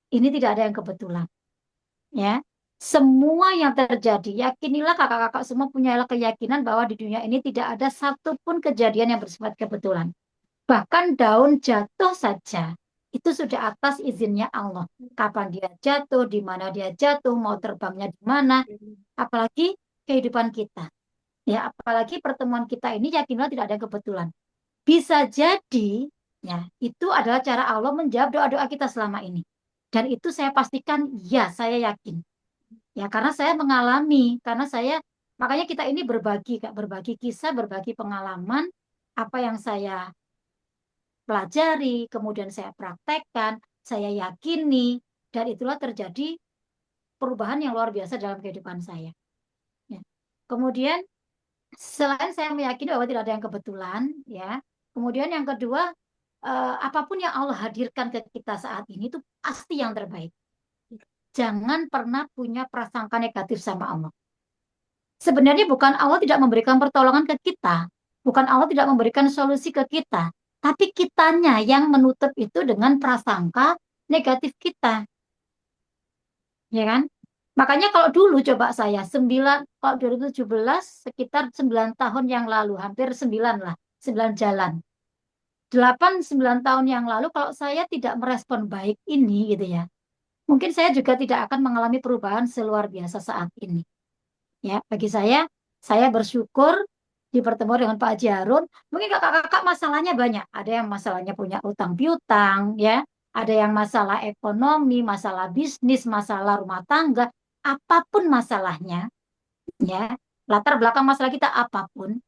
ini tidak ada yang kebetulan. Ya, semua yang terjadi, yakinilah kakak-kakak semua punya keyakinan bahwa di dunia ini tidak ada satupun kejadian yang bersifat kebetulan. Bahkan daun jatuh saja, itu sudah atas izinnya Allah. Kapan dia jatuh, di mana dia jatuh, mau terbangnya di mana, apalagi kehidupan kita. Ya, apalagi pertemuan kita ini yakinlah tidak ada yang kebetulan. Bisa jadi, ya, itu adalah cara Allah menjawab doa-doa kita selama ini. Dan itu saya pastikan, ya, saya yakin. Ya, karena saya mengalami, makanya kita ini berbagi, Kak, berbagi kisah, berbagi pengalaman, apa yang saya pelajari, kemudian saya praktekkan, saya yakini, dan itulah terjadi perubahan yang luar biasa dalam kehidupan saya. Ya. Kemudian selain saya meyakini bahwa tidak ada yang kebetulan, ya. Kemudian yang kedua, apapun yang Allah hadirkan ke kita saat ini itu pasti yang terbaik. Jangan pernah punya prasangka negatif sama Allah. Sebenarnya bukan Allah tidak memberikan pertolongan ke kita, bukan Allah tidak memberikan solusi ke kita, tapi kitanya yang menutup itu dengan prasangka negatif kita, ya kan? Makanya kalau dulu coba saya kalau 2017 sekitar 9 tahun yang lalu, hampir 9 lah, 9 jalan. 8-9 tahun yang lalu kalau saya tidak merespon baik ini gitu ya, mungkin saya juga tidak akan mengalami perubahan seluar biasa saat ini. Ya, bagi saya bersyukur di pertemuan dengan Pak Haji Harun. Mungkin kakak-kakak masalahnya banyak. Ada yang masalahnya punya utang piutang, ya. Ada yang masalah ekonomi, masalah bisnis, masalah rumah tangga, apapun masalahnya, ya. Latar belakang masalah kita apapun,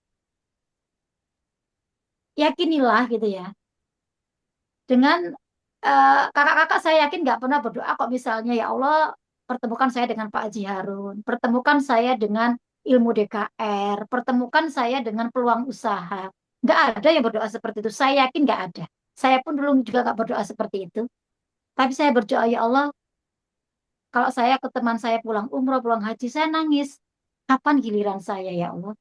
yakinilah gitu ya. Dengan kakak-kakak saya yakin nggak pernah berdoa kok misalnya ya Allah pertemukan saya dengan Pak Haji Harun, pertemukan saya dengan ilmu DKR, pertemukan saya dengan peluang usaha. Nggak ada yang berdoa seperti itu. Saya yakin nggak ada. Saya pun dulu juga nggak berdoa seperti itu. Tapi saya berdoa ya Allah, kalau saya ke teman saya pulang umroh, pulang haji, saya nangis. Kapan giliran saya ya Allah?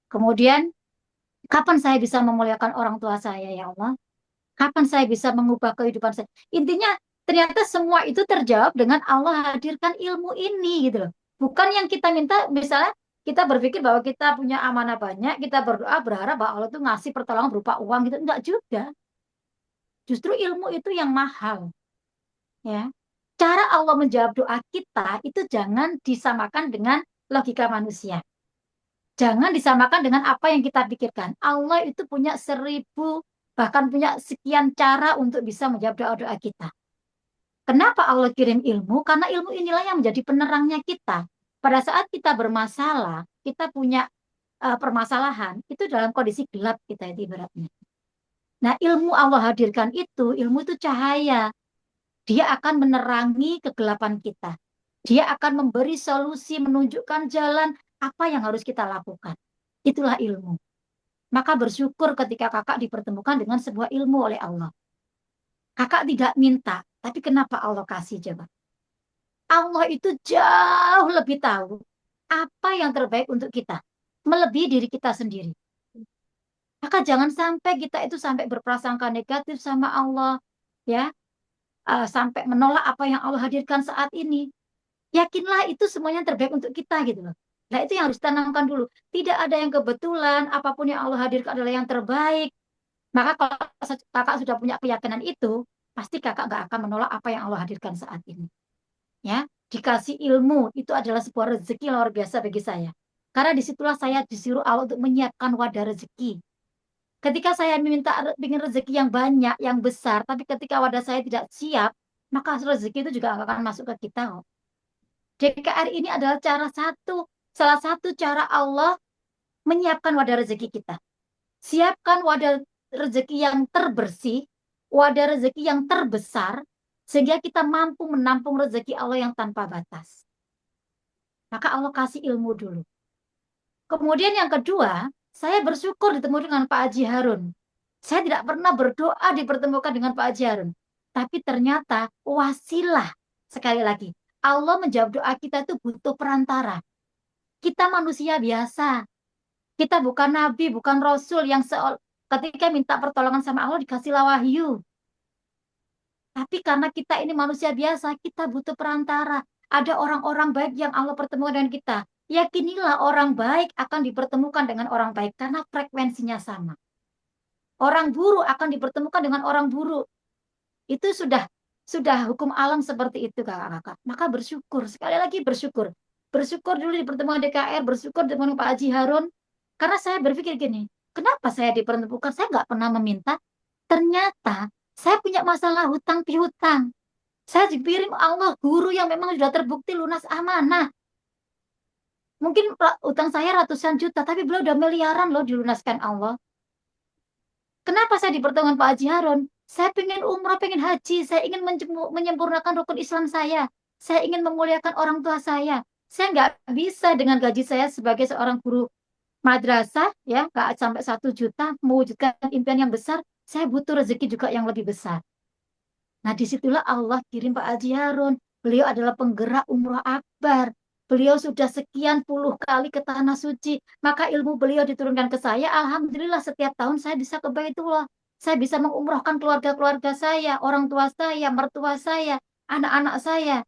Kemudian, kapan saya bisa memuliakan orang tua saya ya Allah? Kapan saya bisa mengubah kehidupan saya? Intinya ternyata semua itu terjawab dengan Allah hadirkan ilmu ini gitu loh. Bukan yang kita minta, misalnya kita berpikir bahwa kita punya amanah banyak, kita berdoa berharap bahwa Allah itu ngasih pertolongan berupa uang gitu. Enggak juga. Justru ilmu itu yang mahal. Ya. Cara Allah menjawab doa kita itu jangan disamakan dengan logika manusia. Jangan disamakan dengan apa yang kita pikirkan. Allah itu punya 1000 bahkan punya sekian cara untuk bisa menjawab doa-doa kita. Kenapa Allah kirim ilmu? Karena ilmu inilah yang menjadi penerangnya kita. Pada saat kita bermasalah, kita punya permasalahan, itu dalam kondisi gelap kita itu ibaratnya. Nah, ilmu Allah hadirkan ilmu itu cahaya. Dia akan menerangi kegelapan kita. Dia akan memberi solusi, menunjukkan jalan apa yang harus kita lakukan. Itulah ilmu. Maka bersyukur ketika kakak dipertemukan dengan sebuah ilmu oleh Allah. Kakak tidak minta, tapi kenapa Allah kasih coba? Allah itu jauh lebih tahu apa yang terbaik untuk kita, melebihi diri kita sendiri. Maka jangan sampai kita itu sampai berprasangka negatif sama Allah, ya, sampai menolak apa yang Allah hadirkan saat ini. Yakinlah itu semuanya terbaik untuk kita gitu loh. Nah, itu yang harus ditanamkan dulu. Tidak ada yang kebetulan, apapun yang Allah hadirkan adalah yang terbaik. Maka kalau kakak sudah punya keyakinan itu, pasti kakak nggak akan menolak apa yang Allah hadirkan saat ini. Ya, dikasih ilmu itu adalah sebuah rezeki luar biasa bagi saya. Karena disitulah saya disuruh Allah untuk menyiapkan wadah rezeki. Ketika saya ingin rezeki yang banyak, yang besar, tapi ketika wadah saya tidak siap, maka rezeki itu juga nggak akan masuk ke kita kok. DKR ini adalah salah satu cara Allah menyiapkan wadah rezeki kita. Siapkan wadah rezeki yang terbersih, wadah rezeki yang terbesar, sehingga kita mampu menampung rezeki Allah yang tanpa batas. Maka Allah kasih ilmu dulu. Kemudian yang kedua, saya bersyukur ditemu dengan Pak Haji Harun. Saya tidak pernah berdoa dipertemukan dengan Pak Haji Harun. Tapi ternyata wasilah, sekali lagi, Allah menjawab doa kita itu butuh perantara. Kita manusia biasa. Kita bukan nabi, bukan rasul yang ketika minta pertolongan sama Allah dikasih wahyu. Tapi karena kita ini manusia biasa, kita butuh perantara. Ada orang-orang baik yang Allah pertemukan dengan kita. Yakinilah orang baik akan dipertemukan dengan orang baik karena frekuensinya sama. Orang buruk akan dipertemukan dengan orang buruk. Itu sudah hukum alam seperti itu, kakak-kakak. Maka bersyukur, sekali lagi bersyukur. Bersyukur dulu di pertemuan DKR, bersyukur dengan Pak Haji Harun. Karena saya berpikir gini, kenapa saya dipertemukan? Saya nggak pernah meminta. Ternyata saya punya masalah hutang piutang. Saya dikirim Allah guru yang memang sudah terbukti lunas amanah. Mungkin utang saya ratusan juta, tapi beliau udah miliaran loh dilunaskan Allah. Kenapa saya dipertemukan Pak Haji Harun? Saya pengen umrah, pengen haji. Saya ingin menyempurnakan rukun Islam saya. Saya ingin memuliakan orang tua saya. Saya nggak bisa dengan gaji saya sebagai seorang guru madrasah, ya, nggak sampai 1 juta, mewujudkan impian yang besar. Saya butuh rezeki juga yang lebih besar. Nah, disitulah Allah kirim Pak Haji Harun. Beliau adalah penggerak umroh akbar. Beliau sudah sekian puluh kali ke Tanah Suci. Maka ilmu beliau diturunkan ke saya. Alhamdulillah setiap tahun saya bisa ke Baitullah. Saya bisa mengumrohkan keluarga-keluarga saya, orang tua saya, mertua saya, anak-anak saya.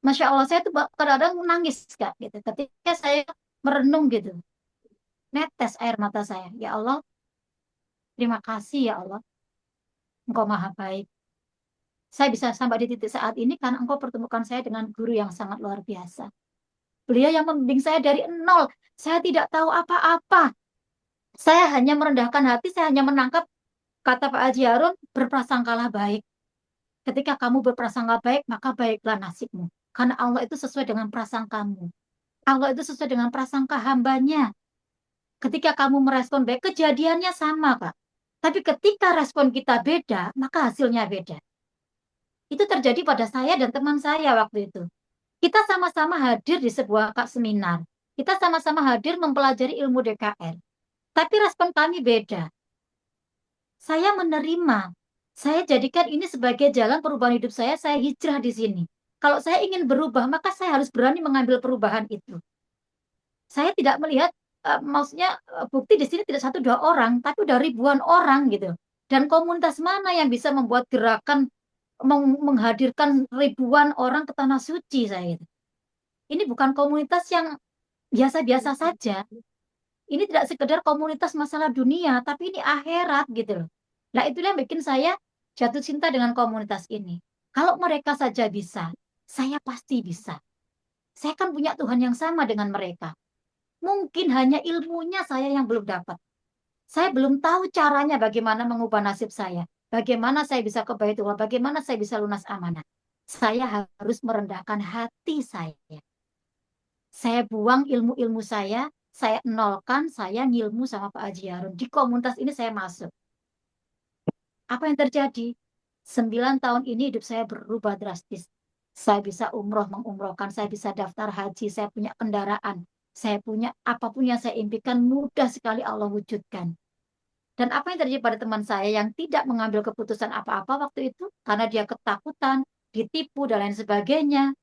Masya Allah, saya tuh kadang-kadang nangis, Kak, gitu. Ketika saya merenung gitu. Netes air mata saya. Ya Allah, terima kasih ya Allah. Engkau maha baik. Saya bisa sampai di titik saat ini karena engkau pertemukan saya dengan guru yang sangat luar biasa. Beliau yang membimbing saya dari nol. Saya tidak tahu apa-apa. Saya hanya merendahkan hati, saya hanya menangkap kata Pak Haji Harun, berprasangkalah baik. Ketika kamu berprasangka baik, maka baiklah nasibmu. Karena Allah itu sesuai dengan prasangkamu. Allah itu sesuai dengan prasangka hambanya. Ketika kamu merespon baik, kejadiannya sama, Kak. Tapi ketika respon kita beda, maka hasilnya beda. Itu terjadi pada saya dan teman saya waktu itu. Kita sama-sama hadir di sebuah seminar. Kita sama-sama hadir mempelajari ilmu DKR. Tapi respon kami beda. Saya menerima. Saya jadikan ini sebagai jalan perubahan hidup saya hijrah di sini. Kalau saya ingin berubah, maka saya harus berani mengambil perubahan itu. Saya tidak melihat, maksudnya bukti di sini tidak 1-2 orang, tapi udah ribuan orang gitu. Dan komunitas mana yang bisa membuat gerakan menghadirkan ribuan orang ke Tanah Suci saya gitu. Ini bukan komunitas yang biasa-biasa saja. Ini tidak sekedar komunitas masalah dunia, tapi ini akhirat gitu loh. Nah, itulah yang bikin saya jatuh cinta dengan komunitas ini. Kalau mereka saja bisa, saya pasti bisa. Saya kan punya Tuhan yang sama dengan mereka. Mungkin hanya ilmunya saya yang belum dapat. Saya belum tahu caranya bagaimana mengubah nasib saya. Bagaimana saya bisa ke Baitullah, bagaimana saya bisa lunas amanah. Saya harus merendahkan hati saya. Saya buang ilmu-ilmu saya nolkan, saya ngilmu sama Pak Haji Harun. Di komunitas ini saya masuk. Apa yang terjadi? 9 tahun ini hidup saya berubah drastis. Saya bisa umroh, mengumrohkan, saya bisa daftar haji, saya punya kendaraan. Saya punya apapun yang saya impikan, mudah sekali Allah wujudkan. Dan apa yang terjadi pada teman saya yang tidak mengambil keputusan apa-apa waktu itu, karena dia ketakutan, ditipu, dan lain sebagainya,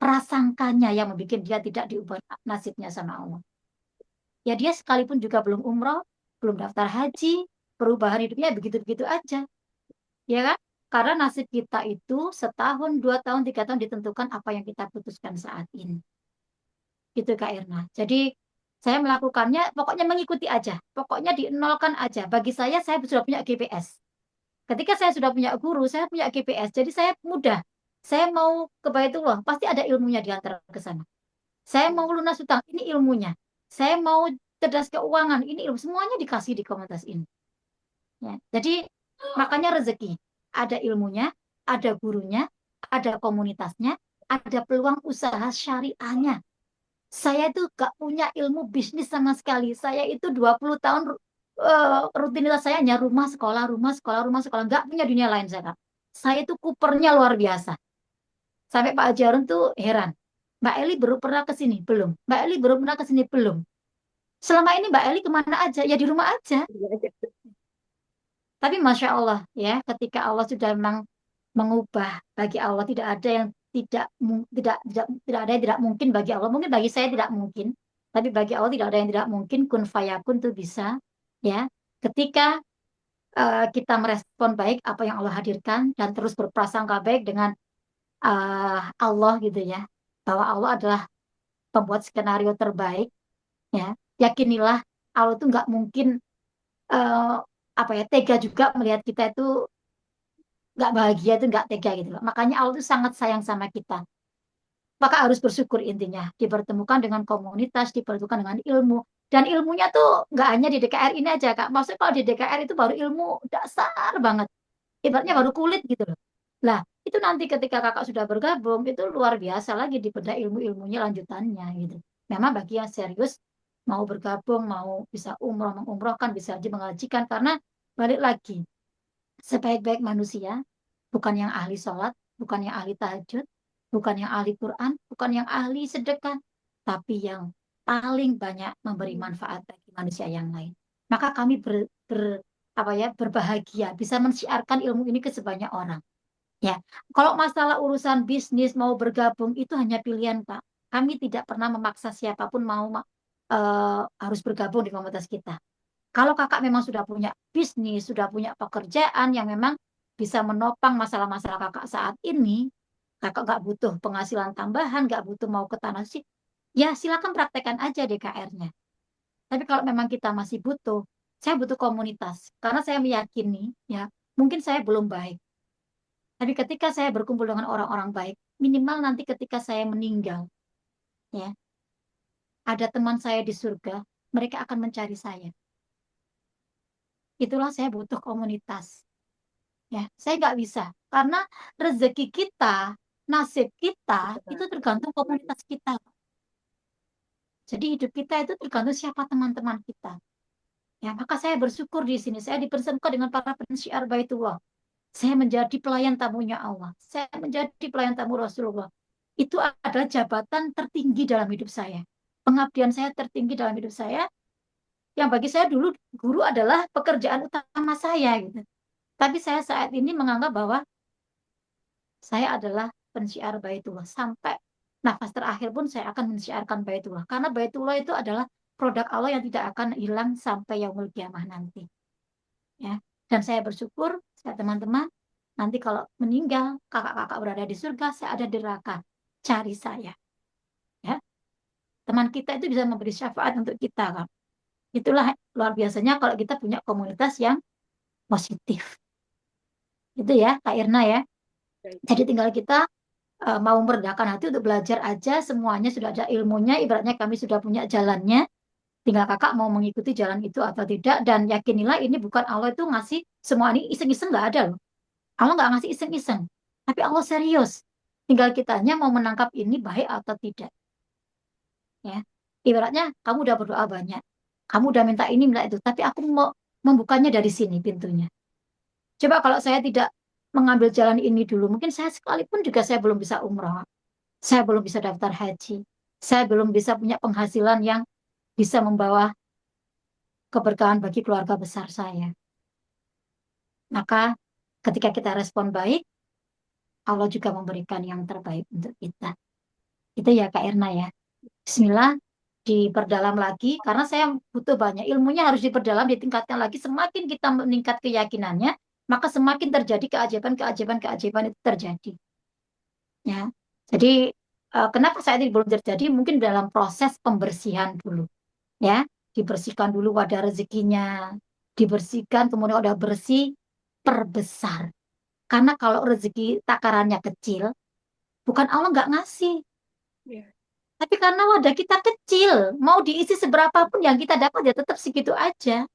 prasangkanya yang membuat dia tidak diubah nasibnya sama Allah. Ya dia sekalipun juga belum umroh, belum daftar haji, perubahan hidupnya begitu-begitu aja. Ya kan? Karena nasib kita itu setahun, 2 tahun, 3 tahun ditentukan apa yang kita putuskan saat ini. gitu Kak Irna. Jadi saya melakukannya pokoknya mengikuti aja, pokoknya dinolkan aja. Bagi saya sudah punya GPS. Ketika saya sudah punya guru, saya punya GPS. Jadi saya mudah. Saya mau ke Baitullah, pasti ada ilmunya diantar ke sana. Saya mau lunas utang, ini ilmunya. Saya mau cerdas keuangan, ini ilmu. Semuanya dikasih di komunitas ini. Ya. Jadi makanya rezeki. Ada ilmunya, ada gurunya, ada komunitasnya, ada peluang usaha syariahnya. Saya itu gak punya ilmu bisnis sama sekali. Saya itu 20 tahun rutinitas saya hanya rumah, sekolah, rumah, sekolah, rumah, sekolah. Gak punya dunia lain saya, Kak. Saya itu kupernya luar biasa. Sampai Pak Jarun tuh heran. Mbak Eli baru pernah ke sini? Belum. Mbak Eli baru pernah ke sini? Belum. Selama ini Mbak Eli kemana aja? Ya di rumah aja. Tapi Masya Allah ya, ketika Allah sudah memang mengubah, bagi Allah tidak ada yang tidak ada yang tidak mungkin bagi Allah. Mungkin bagi saya tidak mungkin, tapi bagi Allah tidak ada yang tidak mungkin. Kun fayakun tuh bisa ya. Ketika kita merespon baik apa yang Allah hadirkan dan terus berprasangka baik dengan Allah gitu ya, bahwa Allah adalah pembuat skenario terbaik ya. Yakinilah Allah itu nggak mungkin eh, apa ya tega juga melihat kita itu nggak bahagia, itu nggak tega gitu loh. Makanya Allah itu sangat sayang sama kita. Maka harus bersyukur intinya. Dipertemukan dengan komunitas, dipertemukan dengan ilmu. Dan ilmunya tuh nggak hanya di DKR ini aja, Kak. Maksudnya kalau di DKR itu baru ilmu dasar banget. Ibaratnya baru kulit gitu loh. Lah, itu nanti ketika kakak sudah bergabung, itu luar biasa lagi di beda ilmu-ilmunya lanjutannya gitu. Memang bagi yang serius, mau bergabung, mau bisa umroh, mengumrohkan, bisa haji, mengajikan. Karena balik lagi, sebaik-baik manusia, bukan yang ahli sholat, bukan yang ahli tahajud, bukan yang ahli Quran, bukan yang ahli sedekah, tapi yang paling banyak memberi manfaat bagi manusia yang lain. Maka kami apa ya, berbahagia bisa mensiarkan ilmu ini ke sebanyak orang. Ya, kalau masalah urusan bisnis mau bergabung itu hanya pilihan, Pak. Kami tidak pernah memaksa siapapun mau harus bergabung di komunitas kita. Kalau kakak memang sudah punya bisnis, sudah punya pekerjaan yang memang bisa menopang masalah-masalah kakak saat ini, kakak nggak butuh penghasilan tambahan, nggak butuh mau ke tanah sih, ya silakan praktekkan aja DKR-nya. Tapi kalau memang kita masih butuh, saya butuh komunitas. Karena saya meyakini, ya mungkin saya belum baik. Tapi ketika saya berkumpul dengan orang-orang baik, minimal nanti ketika saya meninggal, ya ada teman saya di surga, mereka akan mencari saya. Itulah saya butuh komunitas. Ya, saya nggak bisa karena rezeki kita, nasib kita itu tergantung komunitas kita. Jadi hidup kita itu tergantung siapa teman-teman kita. Ya, maka saya bersyukur di sini. Saya dipertemukan dengan para pensiar Baitullah. Saya menjadi pelayan tamunya Allah. Saya menjadi pelayan tamu Rasulullah. Itu adalah jabatan tertinggi dalam hidup saya. Pengabdian saya tertinggi dalam hidup saya. Yang bagi saya dulu guru adalah pekerjaan utama saya gitu. Tapi saya saat ini menganggap bahwa saya adalah pensiar Baitullah. Sampai nafas terakhir pun saya akan mensiarkan Baitullah. Karena Baitullah itu adalah produk Allah yang tidak akan hilang sampai yaumul kiamah nanti. Ya. Dan saya bersyukur, saya teman-teman, nanti kalau meninggal, kakak-kakak berada di surga, saya ada di neraka. Cari saya. Ya. Teman kita itu bisa memberi syafaat untuk kita, Kak. Itulah luar biasanya kalau kita punya komunitas yang positif. Itu ya, Kak Irna ya. Jadi tinggal kita mau meredakan hati untuk belajar aja, semuanya sudah ada ilmunya, ibaratnya kami sudah punya jalannya, tinggal kakak mau mengikuti jalan itu atau tidak, dan yakinilah ini bukan Allah itu ngasih semua ini iseng-iseng, nggak ada loh. Allah nggak ngasih iseng-iseng, tapi Allah serius. Tinggal kitanya mau menangkap ini baik atau tidak. Ya, ibaratnya kamu udah berdoa banyak, kamu udah minta ini minta itu, tapi aku mau membukanya dari sini pintunya. Coba kalau saya tidak mengambil jalan ini dulu, mungkin saya sekalipun juga saya belum bisa umroh, saya belum bisa daftar haji, saya belum bisa punya penghasilan yang bisa membawa keberkahan bagi keluarga besar saya. Maka ketika kita respon baik, Allah juga memberikan yang terbaik untuk kita. Itu ya Kak Erna ya. Bismillah, diperdalam lagi, karena saya butuh banyak. Ilmunya harus diperdalam, ditingkatkan lagi. Semakin kita meningkat keyakinannya, maka semakin terjadi keajaiban-keajaiban-keajaiban itu terjadi. Ya, jadi kenapa saat ini belum terjadi? Mungkin dalam proses pembersihan dulu, ya, dibersihkan dulu wadah rezekinya, dibersihkan, kemudian udah bersih, perbesar. Karena kalau rezeki takarannya kecil, bukan Allah nggak ngasih, Ya. tapi karena wadah kita kecil, mau diisi seberapapun yang kita dapat ya tetap segitu aja,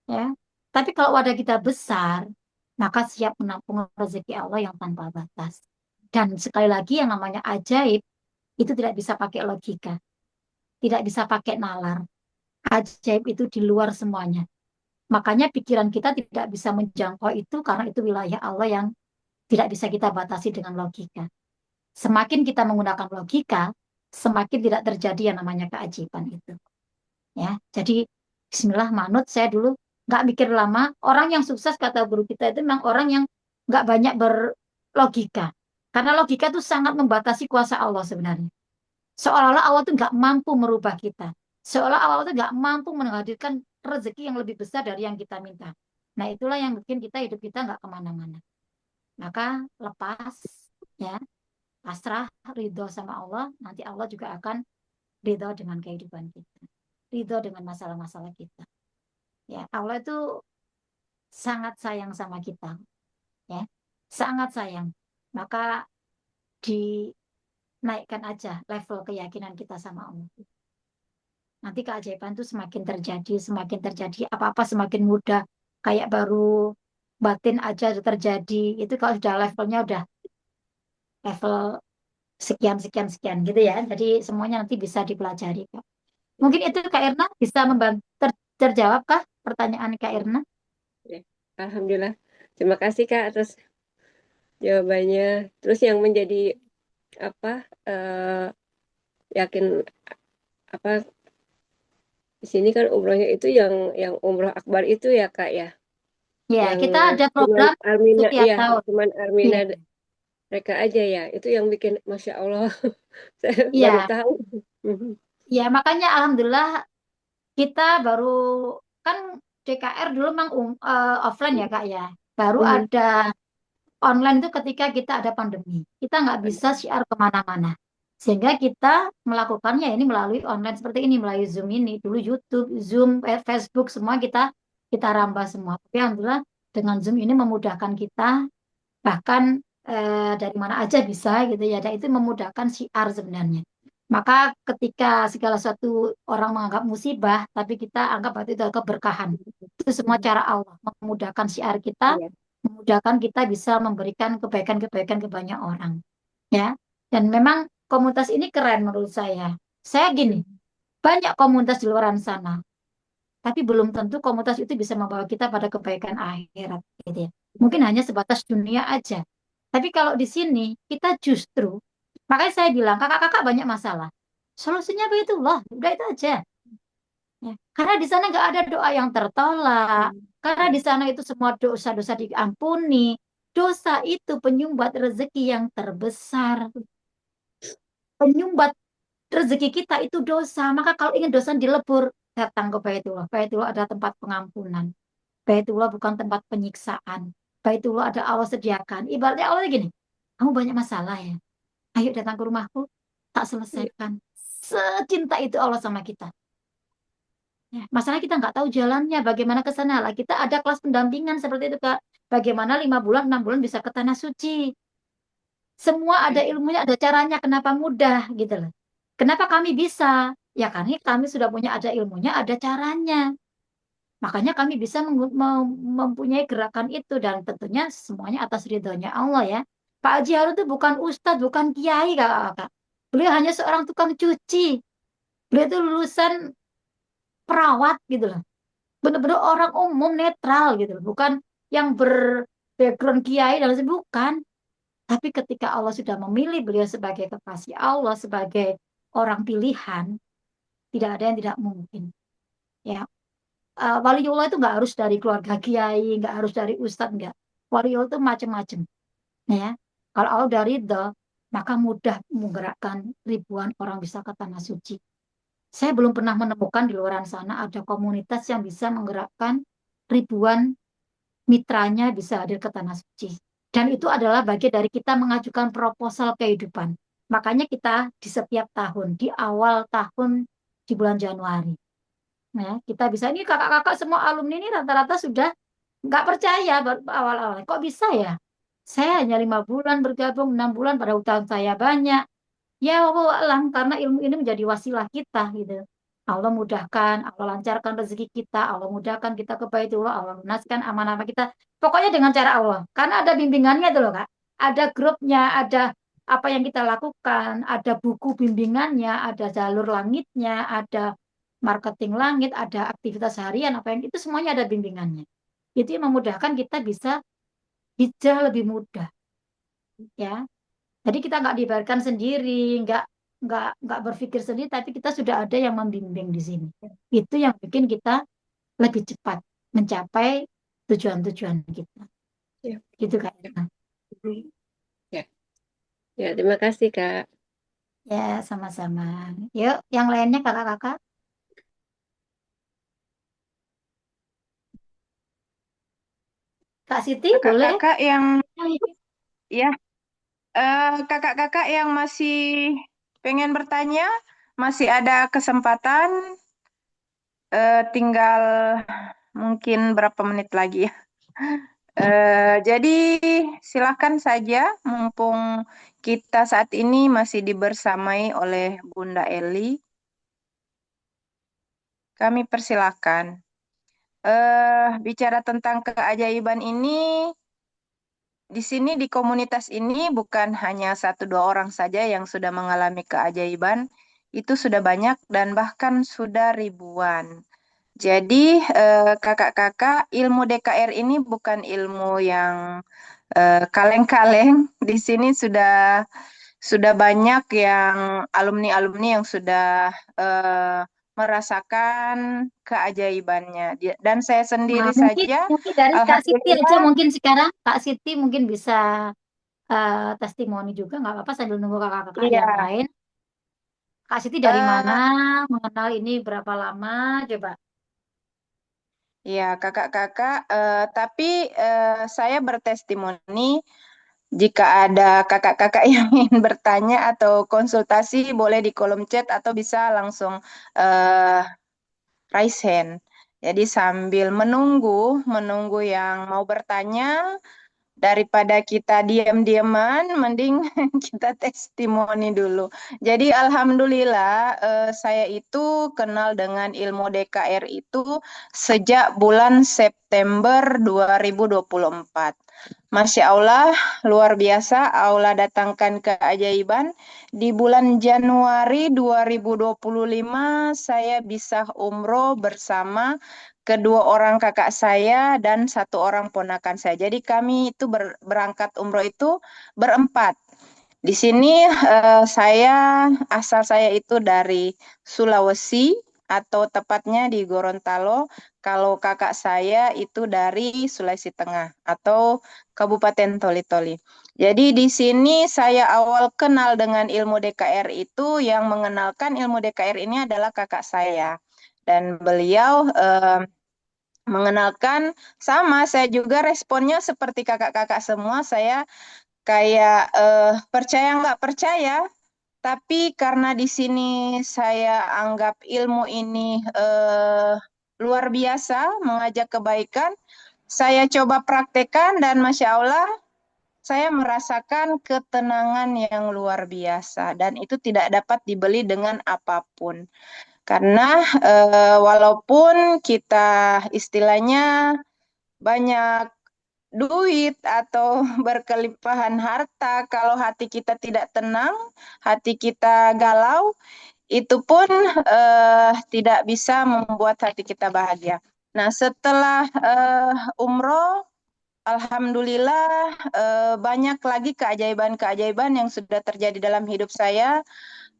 ya. Tapi kalau wadah kita besar, maka siap menampung rezeki Allah yang tanpa batas. Dan sekali lagi yang namanya ajaib itu tidak bisa pakai logika, tidak bisa pakai nalar. Ajaib itu di luar semuanya. Makanya pikiran kita tidak bisa menjangkau itu karena itu wilayah Allah yang tidak bisa kita batasi dengan logika. Semakin kita menggunakan logika, semakin tidak terjadi yang namanya keajaiban itu. Ya, jadi Bismillah manut saya dulu nggak mikir lama. Orang yang sukses kata guru kita itu memang orang yang nggak banyak berlogika. Karena logika itu sangat membatasi kuasa Allah sebenarnya. Seolah-olah Allah itu nggak mampu merubah kita. Seolah Allah itu nggak mampu menghadirkan rezeki yang lebih besar dari yang kita minta. Nah itulah yang bikin kita hidup kita nggak kemana-mana. Maka lepas, ya, pasrah, ridho sama Allah, nanti Allah juga akan ridho dengan kehidupan kita, ridho dengan masalah-masalah kita. Ya, Allah itu sangat sayang sama kita, ya, sangat sayang. Maka dinaikkan aja level keyakinan kita sama Allah. Nanti keajaiban itu semakin terjadi, apa-apa semakin mudah. Kayak baru batin aja udah terjadi. Itu kalau sudah levelnya udah level sekian, sekian, sekian gitu ya. Jadi semuanya nanti bisa dipelajari, Kak. Mungkin itu Kak Irna bisa membantu terjawab kah pertanyaan Kak Irna? Ya. Alhamdulillah. Terima kasih Kak atas jawabannya. Terus yang menjadi apa yakin apa di sini kan umrohnya itu yang umroh akbar itu ya Kak ya. Ya, Yang kita ada cuman program Armina setiap ya, tahun. cuman Armina Iya, mereka aja ya. Itu yang bikin Masya Allah. Saya baru iya, tahu. Mhm. iya. Makanya Alhamdulillah kita baru kan DKR dulu memang offline ya Kak ya. Baru Mhm. ada online itu ketika kita ada pandemi. Kita nggak bisa siar kemana-mana. Sehingga kita melakukannya ini melalui online seperti ini, melalui Zoom ini. Dulu YouTube, Zoom, Facebook, semua kita rambah semua. Tapi Alhamdulillah dengan Zoom ini memudahkan kita, bahkan dari mana aja bisa gitu ya. Dan itu memudahkan siar sebenarnya. Maka ketika segala sesuatu orang menganggap musibah, tapi kita anggap itu adalah keberkahan. Itu semua Mhm. cara Allah memudahkan siar kita, Iya. memudahkan kita bisa memberikan kebaikan-kebaikan ke banyak orang, ya. Dan memang komunitas ini keren menurut saya. Saya gini, banyak komunitas di luar sana, tapi belum tentu komunitas itu bisa membawa kita pada kebaikan akhirat, gitu ya. Mungkin hanya sebatas dunia aja. Tapi kalau di sini kita justru, makanya saya bilang kakak-kakak banyak masalah. Solusinya Baitullah, udah itu aja. Ya. Karena di sana nggak ada doa yang tertolak. Mhm. Karena di sana itu semua dosa-dosa diampuni. Dosa itu penyumbat rezeki yang terbesar. Penyumbat rezeki kita itu dosa. Maka kalau ingin dosa dilebur, datang ke Baitullah. Baitullah adalah tempat pengampunan. Baitullah bukan tempat penyiksaan. Baitullah ada Allah sediakan. Ibaratnya Allah gini, kamu banyak masalah ya. Ayo datang ke rumahku, tak Iya. selesaikan. Secinta itu Allah sama kita. Ya, masalah kita nggak tahu jalannya, bagaimana ke sana lah. Kita ada kelas pendampingan seperti itu, Kak. Bagaimana 5 bulan, 6 bulan bisa ke tanah suci. Semua ada ilmunya, ada caranya. Kenapa mudah gitu loh. Kenapa kami bisa? Ya karena kami sudah punya ada ilmunya, ada caranya. Makanya kami bisa mempunyai gerakan itu dan tentunya semuanya atas ridhonya Allah ya. Pak Haji Harun itu bukan ustadz, bukan kiai, Kak. Beliau hanya seorang tukang cuci. Beliau itu lulusan perawat gitu loh. Benar-benar orang umum netral gitu loh. Bukan yang berbackground kiai dan lain bukan. Tapi ketika Allah sudah memilih beliau sebagai kekasih Allah, sebagai orang pilihan, tidak ada yang tidak mungkin. Ya, waliullah itu nggak harus dari keluarga kiai, nggak harus dari ustadz, nggak. Waliullah itu macam-macam. Ya, kalau Allah udah ridho, maka mudah menggerakkan ribuan orang bisa ke tanah suci. Saya belum pernah menemukan di luar sana ada komunitas yang bisa menggerakkan ribuan mitranya bisa hadir ke tanah suci. Dan itu adalah bagian dari kita mengajukan proposal kehidupan. Makanya kita di setiap tahun, di awal tahun di bulan Januari. Nah, kita bisa, ini kakak-kakak semua alumni ini rata-rata sudah nggak percaya awal-awal. Kok bisa ya? Saya hanya 5 bulan bergabung, 6 bulan pada utang saya banyak. Ya, wallahu alam, karena ilmu ini menjadi wasilah kita gitu. Allah mudahkan, Allah lancarkan rezeki kita, Allah mudahkan kita ke Baitullah, Allah lunaskan amanah kita. Pokoknya dengan cara Allah. Karena ada bimbingannya itu loh, Kak. Ada grupnya, ada apa yang kita lakukan, ada buku bimbingannya, ada jalur langitnya, ada marketing langit, ada aktivitas harian, apa yang itu semuanya ada bimbingannya. Itu yang memudahkan kita bisa hijrah lebih mudah, ya. Jadi kita nggak dibiarkan sendiri, nggak berpikir sendiri, tapi kita sudah ada yang membimbing di sini. Itu yang bikin kita lebih cepat mencapai tujuan-tujuan kita. Ya. Gitu Kak. Ya. Ya, terima kasih Kak. Ya, sama-sama. Yuk, yang lainnya kakak-kakak. Kak Siti, boleh? Kakak-kakak yang ya, kakak-kakak yang masih pengen bertanya, masih ada kesempatan, tinggal mungkin berapa menit lagi ya. Jadi silakan saja, mumpung kita saat ini masih dibersamai oleh Bunda Eli, kami persilakan. Bicara tentang keajaiban ini, di sini di komunitas ini bukan hanya satu dua orang saja yang sudah mengalami keajaiban, itu sudah banyak dan bahkan sudah ribuan. Jadi kakak-kakak, ilmu DKR ini bukan ilmu yang kaleng-kaleng. Di sini sudah banyak yang alumni-alumni yang sudah merasakan keajaibannya. Dan saya Nah, sendiri mungkin saja, mungkin dari Kak Siti aja alhamdulillah, mungkin sekarang Kak Siti mungkin bisa testimoni juga nggak apa-apa sambil nunggu kakak-kakak iya. yang lain. Kak Siti dari mana? eh Mengenal ini berapa lama? Coba. Ya, kakak-kakak, tapi saya bertestimoni jika ada kakak-kakak yang ingin bertanya atau konsultasi, boleh di kolom chat atau bisa langsung eh, raise hand. Jadi sambil menunggu yang mau bertanya, daripada kita diam-diaman, mending kita testimoni dulu. Jadi alhamdulillah saya itu kenal dengan ilmu DKR itu sejak bulan September 2024. Masya Allah, luar biasa Allah datangkan keajaiban. Di bulan Januari 2025 saya bisa umroh bersama kedua orang kakak saya dan satu orang ponakan saya. Jadi kami itu berangkat umroh itu berempat. Di sini asal saya itu dari Sulawesi atau tepatnya di Gorontalo. Kalau kakak saya itu dari Sulawesi Tengah atau Kabupaten Toli-Toli. Jadi di sini saya awal kenal dengan ilmu DKR itu, yang mengenalkan ilmu DKR ini adalah kakak saya. Dan beliau mengenalkan, sama saya juga responnya seperti kakak-kakak semua. Saya kayak percaya nggak percaya, tapi karena di sini saya anggap ilmu ini luar biasa, mengajak kebaikan, saya coba praktekkan dan Masya Allah, saya merasakan ketenangan yang luar biasa dan itu tidak dapat dibeli dengan apapun. Karena walaupun kita istilahnya banyak duit atau berkelimpahan harta, kalau hati kita tidak tenang, hati kita galau, itu pun tidak bisa membuat hati kita bahagia. Nah, setelah umroh, alhamdulillah banyak lagi keajaiban-keajaiban yang sudah terjadi dalam hidup saya.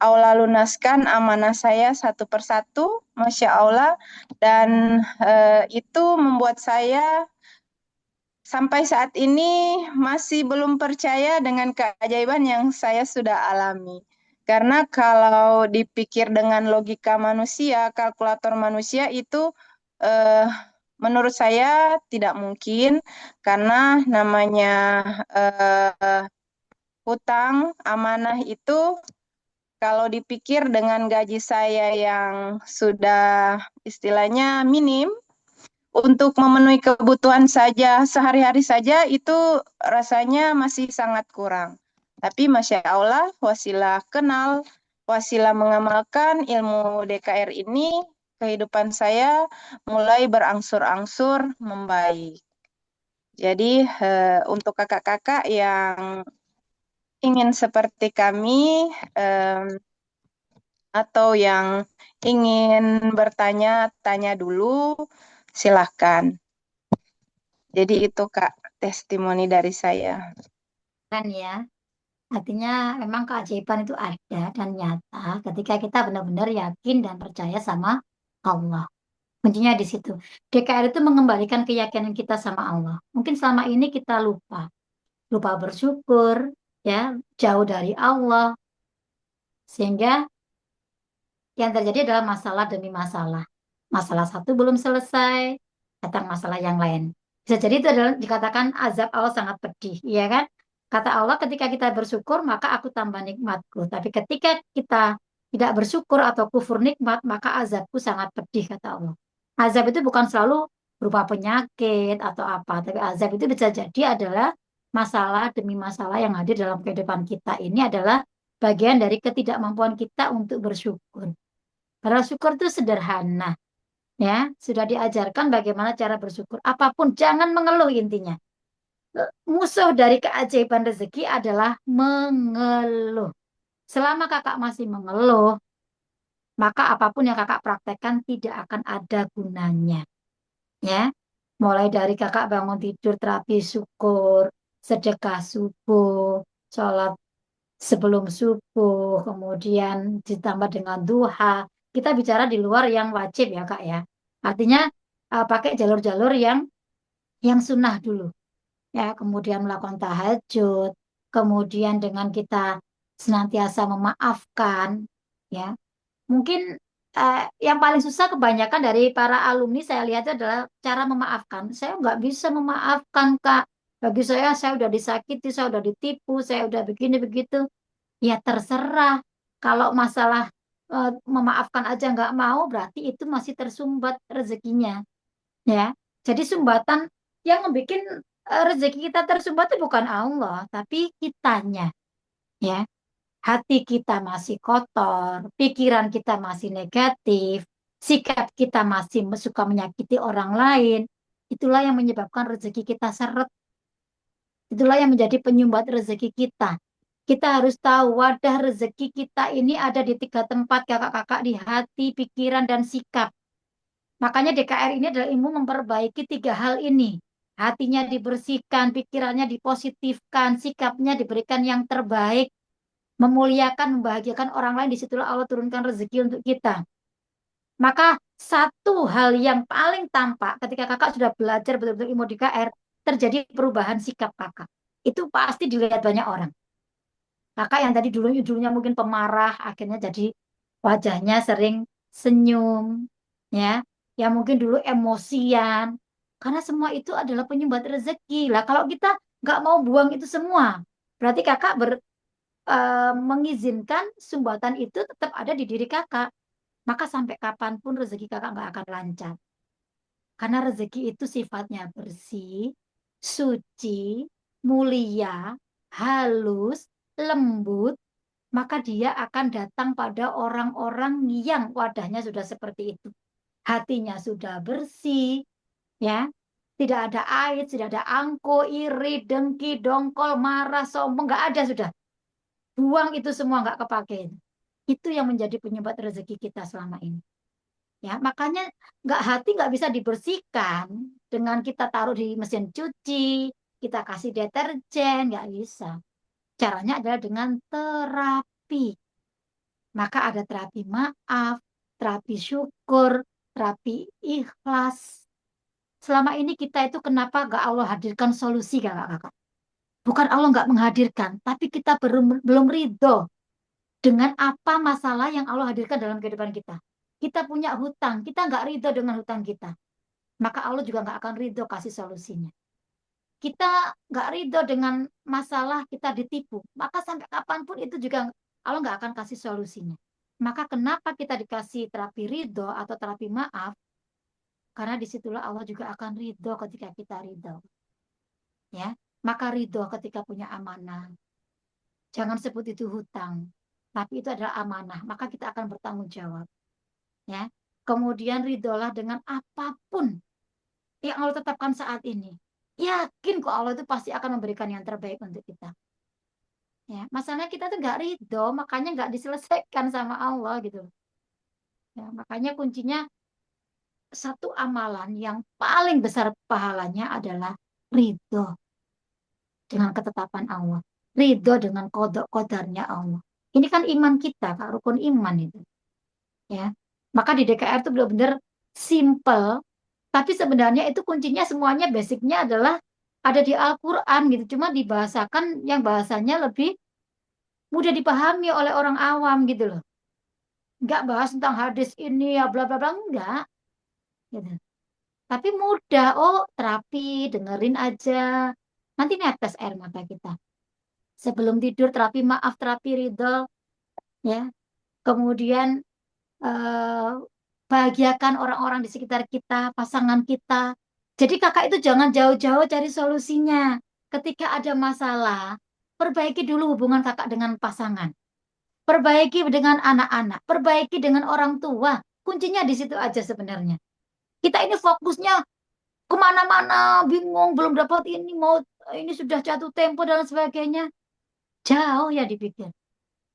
Allah lunaskan amanah saya satu persatu, Masya Allah, dan itu membuat saya sampai saat ini masih belum percaya dengan keajaiban yang saya sudah alami. Karena kalau dipikir dengan logika manusia, kalkulator manusia itu eh, menurut saya tidak mungkin, karena namanya hutang, amanah itu kalau dipikir dengan gaji saya yang sudah istilahnya minim, untuk memenuhi kebutuhan saja, sehari-hari saja itu rasanya masih sangat kurang. Tapi Masya Allah, wasilah kenal, wasilah mengamalkan ilmu DKR ini, kehidupan saya mulai berangsur-angsur membaik. Jadi untuk kakak-kakak yang ingin seperti kami, atau yang ingin bertanya, tanya dulu, silahkan. Jadi itu Kak, testimoni dari saya. Kan ya. Artinya memang keajaiban itu ada dan nyata ketika kita benar-benar yakin dan percaya sama Allah. Kuncinya di situ. DKR itu mengembalikan keyakinan kita sama Allah. Mungkin selama ini kita lupa, lupa bersyukur, ya, jauh dari Allah, sehingga yang terjadi adalah masalah demi masalah. Masalah satu belum selesai, datang masalah yang lain. Bisa jadi itu adalah dikatakan azab Allah sangat pedih, ya kan? Kata Allah, ketika kita bersyukur, maka aku tambah nikmatku. Tapi ketika kita tidak bersyukur atau kufur nikmat, maka azabku sangat pedih, kata Allah. Azab itu bukan selalu berupa penyakit atau apa, tapi azab itu bisa jadi adalah masalah demi masalah yang hadir dalam kehidupan kita. Ini adalah bagian dari ketidakmampuan kita untuk bersyukur. Padahal syukur itu sederhana, ya. Sudah diajarkan bagaimana cara bersyukur. Apapun, jangan mengeluh intinya. Musuh dari keajaiban rezeki adalah mengeluh. Selama kakak masih mengeluh, maka apapun yang kakak praktekkan tidak akan ada gunanya. Ya, mulai dari kakak bangun tidur terapi syukur, sedekah subuh, sholat sebelum subuh, kemudian ditambah dengan duha. Kita bicara di luar yang wajib ya Kak ya. Artinya pakai jalur-jalur yang sunnah dulu. Ya, kemudian melakukan tahajud, kemudian dengan kita senantiasa memaafkan, ya. Mungkin yang paling susah kebanyakan dari para alumni saya lihat adalah cara memaafkan. Saya nggak bisa memaafkan Kak. Bagi saya udah disakiti, saya udah ditipu, saya udah begini begitu. Ya terserah. Kalau masalah memaafkan aja nggak mau, berarti itu masih tersumbat rezekinya. Ya, jadi sumbatan yang membuat rezeki kita tersumbat itu bukan Allah, tapi kitanya. Ya, hati kita masih kotor, pikiran kita masih negatif, sikap kita masih suka menyakiti orang lain. Itulah yang menyebabkan rezeki kita seret. Itulah yang menjadi penyumbat rezeki kita. Kita harus tahu wadah rezeki kita ini ada di 3 tempat, kakak-kakak, di hati, pikiran, dan sikap. Makanya DKR ini adalah ilmu memperbaiki 3 hal ini. Hatinya dibersihkan, pikirannya dipositifkan, sikapnya diberikan yang terbaik, memuliakan, membahagiakan orang lain. Disitulah Allah turunkan rezeki untuk kita. Maka satu hal yang paling tampak ketika kakak sudah belajar betul-betul ilmu DKR, terjadi perubahan sikap kakak. Itu pasti dilihat banyak orang. Kakak yang tadi dulunya mungkin pemarah, akhirnya jadi wajahnya sering senyum, ya. Yang mungkin dulu emosian, karena semua itu adalah penyumbat rezeki. Lah kalau kita nggak mau buang itu semua, berarti kakak mengizinkan sumbatan itu tetap ada di diri kakak. Maka sampai kapanpun rezeki kakak nggak akan lancar. Karena rezeki itu sifatnya bersih, suci, mulia, halus, lembut, maka dia akan datang pada orang-orang yang wadahnya sudah seperti itu. Hatinya sudah bersih, ya. Tidak ada air, tidak ada angko, iri, dengki, dongkol, marah, sombong, nggak ada sudah. Buang itu semua nggak kepake. Itu yang menjadi penyebab rezeki kita selama ini. Ya, makanya hati nggak bisa dibersihkan dengan kita taruh di mesin cuci, kita kasih deterjen, nggak bisa. Caranya adalah dengan terapi. Maka ada terapi maaf, terapi syukur, terapi ikhlas. Selama ini kita itu kenapa nggak Allah hadirkan solusi kakak-kakak? Bukan Allah nggak menghadirkan, tapi kita belum ridho dengan apa masalah yang Allah hadirkan dalam kehidupan kita. Kita punya hutang, kita nggak ridho dengan hutang kita. Maka Allah juga nggak akan ridho kasih solusinya. kita nggak ridho dengan masalah kita ditipu, maka sampai kapanpun itu juga Allah nggak akan kasih solusinya. Maka kenapa kita dikasih terapi ridho atau terapi maaf? Karena disitulah Allah juga akan ridho ketika kita ridho. Ya, maka ridho ketika punya amanah. Jangan sebut itu hutang, tapi itu adalah amanah. Maka kita akan bertanggung jawab. Ya, kemudian ridholah dengan apapun yang Allah tetapkan saat ini. Yakin kok Allah itu pasti akan memberikan yang terbaik untuk kita. Ya, masalahnya kita tuh nggak ridho, makanya nggak diselesaikan sama Allah gitu. Ya, makanya kuncinya satu amalan yang paling besar pahalanya adalah ridho dengan ketetapan Allah. Ridho dengan kodok kodarnya Allah. Ini kan iman kita, Kak, rukun iman itu. Ya, maka di DKR itu benar-benar simple, tapi sebenarnya itu kuncinya semuanya basicnya adalah ada di Al-Quran gitu. Cuma dibahasakan yang bahasanya lebih mudah dipahami oleh orang awam gitu loh. Nggak bahas tentang hadis ini ya bla bla bla, enggak. Gitu. Tapi mudah, oh terapi, dengerin aja. Nanti netes air mata kita. Sebelum tidur terapi maaf, terapi ridho, ya. Kemudian eh, bahagiakan orang-orang di sekitar kita, pasangan kita. Jadi kakak itu jangan jauh-jauh cari solusinya. Ketika ada masalah, perbaiki dulu hubungan kakak dengan pasangan. Perbaiki dengan anak-anak, perbaiki dengan orang tua. Kuncinya di situ aja sebenarnya. Kita ini fokusnya kemana-mana, bingung, belum dapat ini, mau ini sudah jatuh tempo dan sebagainya. Jauh ya dipikir.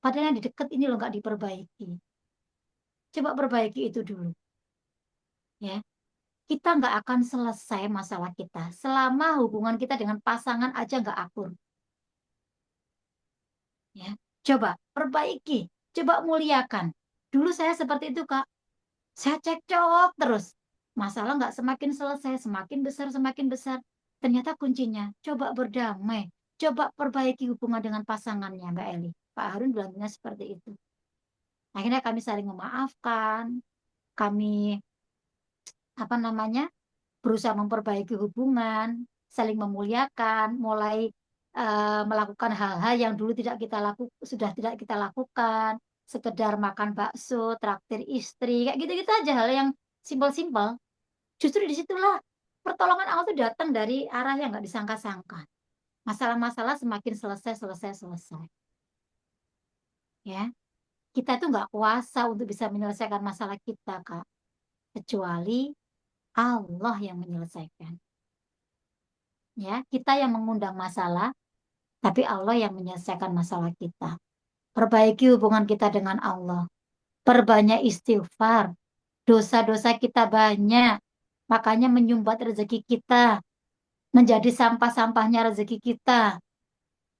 Padahal yang di dekat ini loh nggak diperbaiki. Coba perbaiki itu dulu. Ya, kita nggak akan selesai masalah kita selama hubungan kita dengan pasangan aja nggak akur. Ya, coba perbaiki, coba muliakan. Dulu saya seperti itu, Kak. Saya cekcok terus. Masalah nggak semakin selesai, semakin besar, semakin besar. Ternyata kuncinya, coba berdamai. Coba perbaiki hubungan dengan pasangannya, Mbak Eli. Pak Harun bilangnya seperti itu. Akhirnya kami saling memaafkan. Kami, apa namanya, berusaha memperbaiki hubungan, saling memuliakan, mulai melakukan hal-hal yang dulu tidak kita sudah tidak kita lakukan, sekedar makan bakso, traktir istri, kayak gitu-gitu aja hal yang simpel-simpel. Justru disitulah pertolongan Allah itu datang dari arah yang nggak disangka-sangka. Masalah-masalah semakin selesai, selesai, selesai. Ya, kita itu nggak kuasa untuk bisa menyelesaikan masalah kita, Kak. Kecuali Allah yang menyelesaikan. Ya, kita yang mengundang masalah, tapi Allah yang menyelesaikan masalah kita. Perbaiki hubungan kita dengan Allah. Perbanyak istighfar. Dosa-dosa kita banyak. Makanya menyumbat rezeki kita. Menjadi sampah-sampahnya rezeki kita.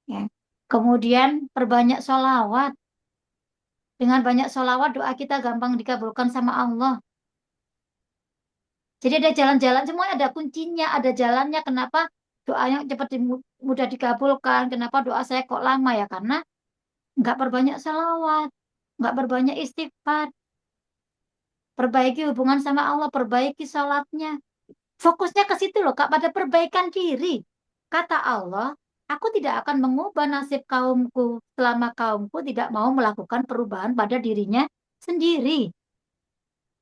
Ya. Kemudian perbanyak sholawat. Dengan banyak sholawat doa kita gampang dikabulkan sama Allah. Jadi ada jalan-jalan, semuanya ada kuncinya, ada jalannya. Kenapa doanya cepat mudah dikabulkan? Kenapa doa saya kok lama ya? Karena nggak perbanyak salawat, nggak perbanyak istighfar. Perbaiki hubungan sama Allah, perbaiki salatnya. Fokusnya ke situ loh, Kak, pada perbaikan diri. Kata Allah, aku tidak akan mengubah nasib kaumku selama kaumku tidak mau melakukan perubahan pada dirinya sendiri.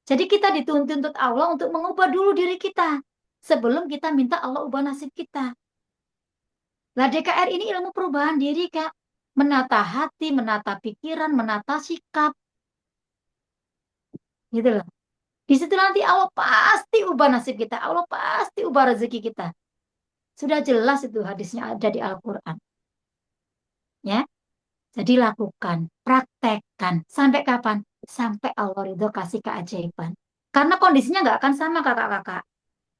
Jadi kita dituntut Allah untuk mengubah dulu diri kita sebelum kita minta Allah ubah nasib kita. Lah DKR ini ilmu perubahan diri, Kak. Menata hati, menata pikiran, menata sikap. Gitu loh. Di situ nanti Allah pasti ubah nasib kita. Allah pasti ubah rezeki kita. Sudah jelas itu hadisnya ada di Al-Quran. Ya. Jadi lakukan, praktekkan. Sampai kapan? Sampai Allah ridho kasih keajaiban. Karena kondisinya nggak akan sama kakak-kakak.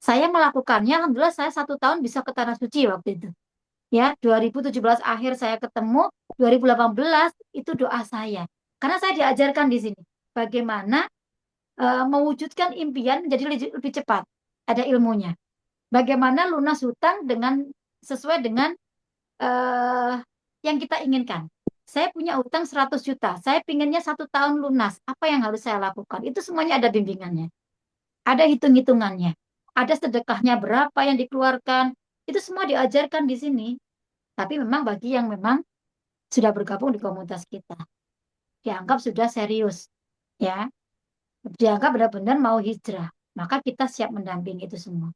Saya melakukannya, alhamdulillah saya 1 tahun bisa ke Tanah Suci waktu itu. Ya, 2017 akhir saya ketemu, 2018 itu doa saya. Karena saya diajarkan di sini bagaimana mewujudkan impian menjadi lebih cepat. Ada ilmunya. Bagaimana lunas hutang sesuai dengan yang kita inginkan. Saya punya utang 100 juta. Saya pinginnya 1 tahun lunas. Apa yang harus saya lakukan? Itu semuanya ada bimbingannya. Ada hitung-hitungannya. Ada sedekahnya berapa yang dikeluarkan. Itu semua diajarkan di sini. Tapi memang bagi yang memang sudah bergabung di komunitas kita, dianggap sudah serius, ya, dianggap benar-benar mau hijrah, maka kita siap mendampingi itu semua.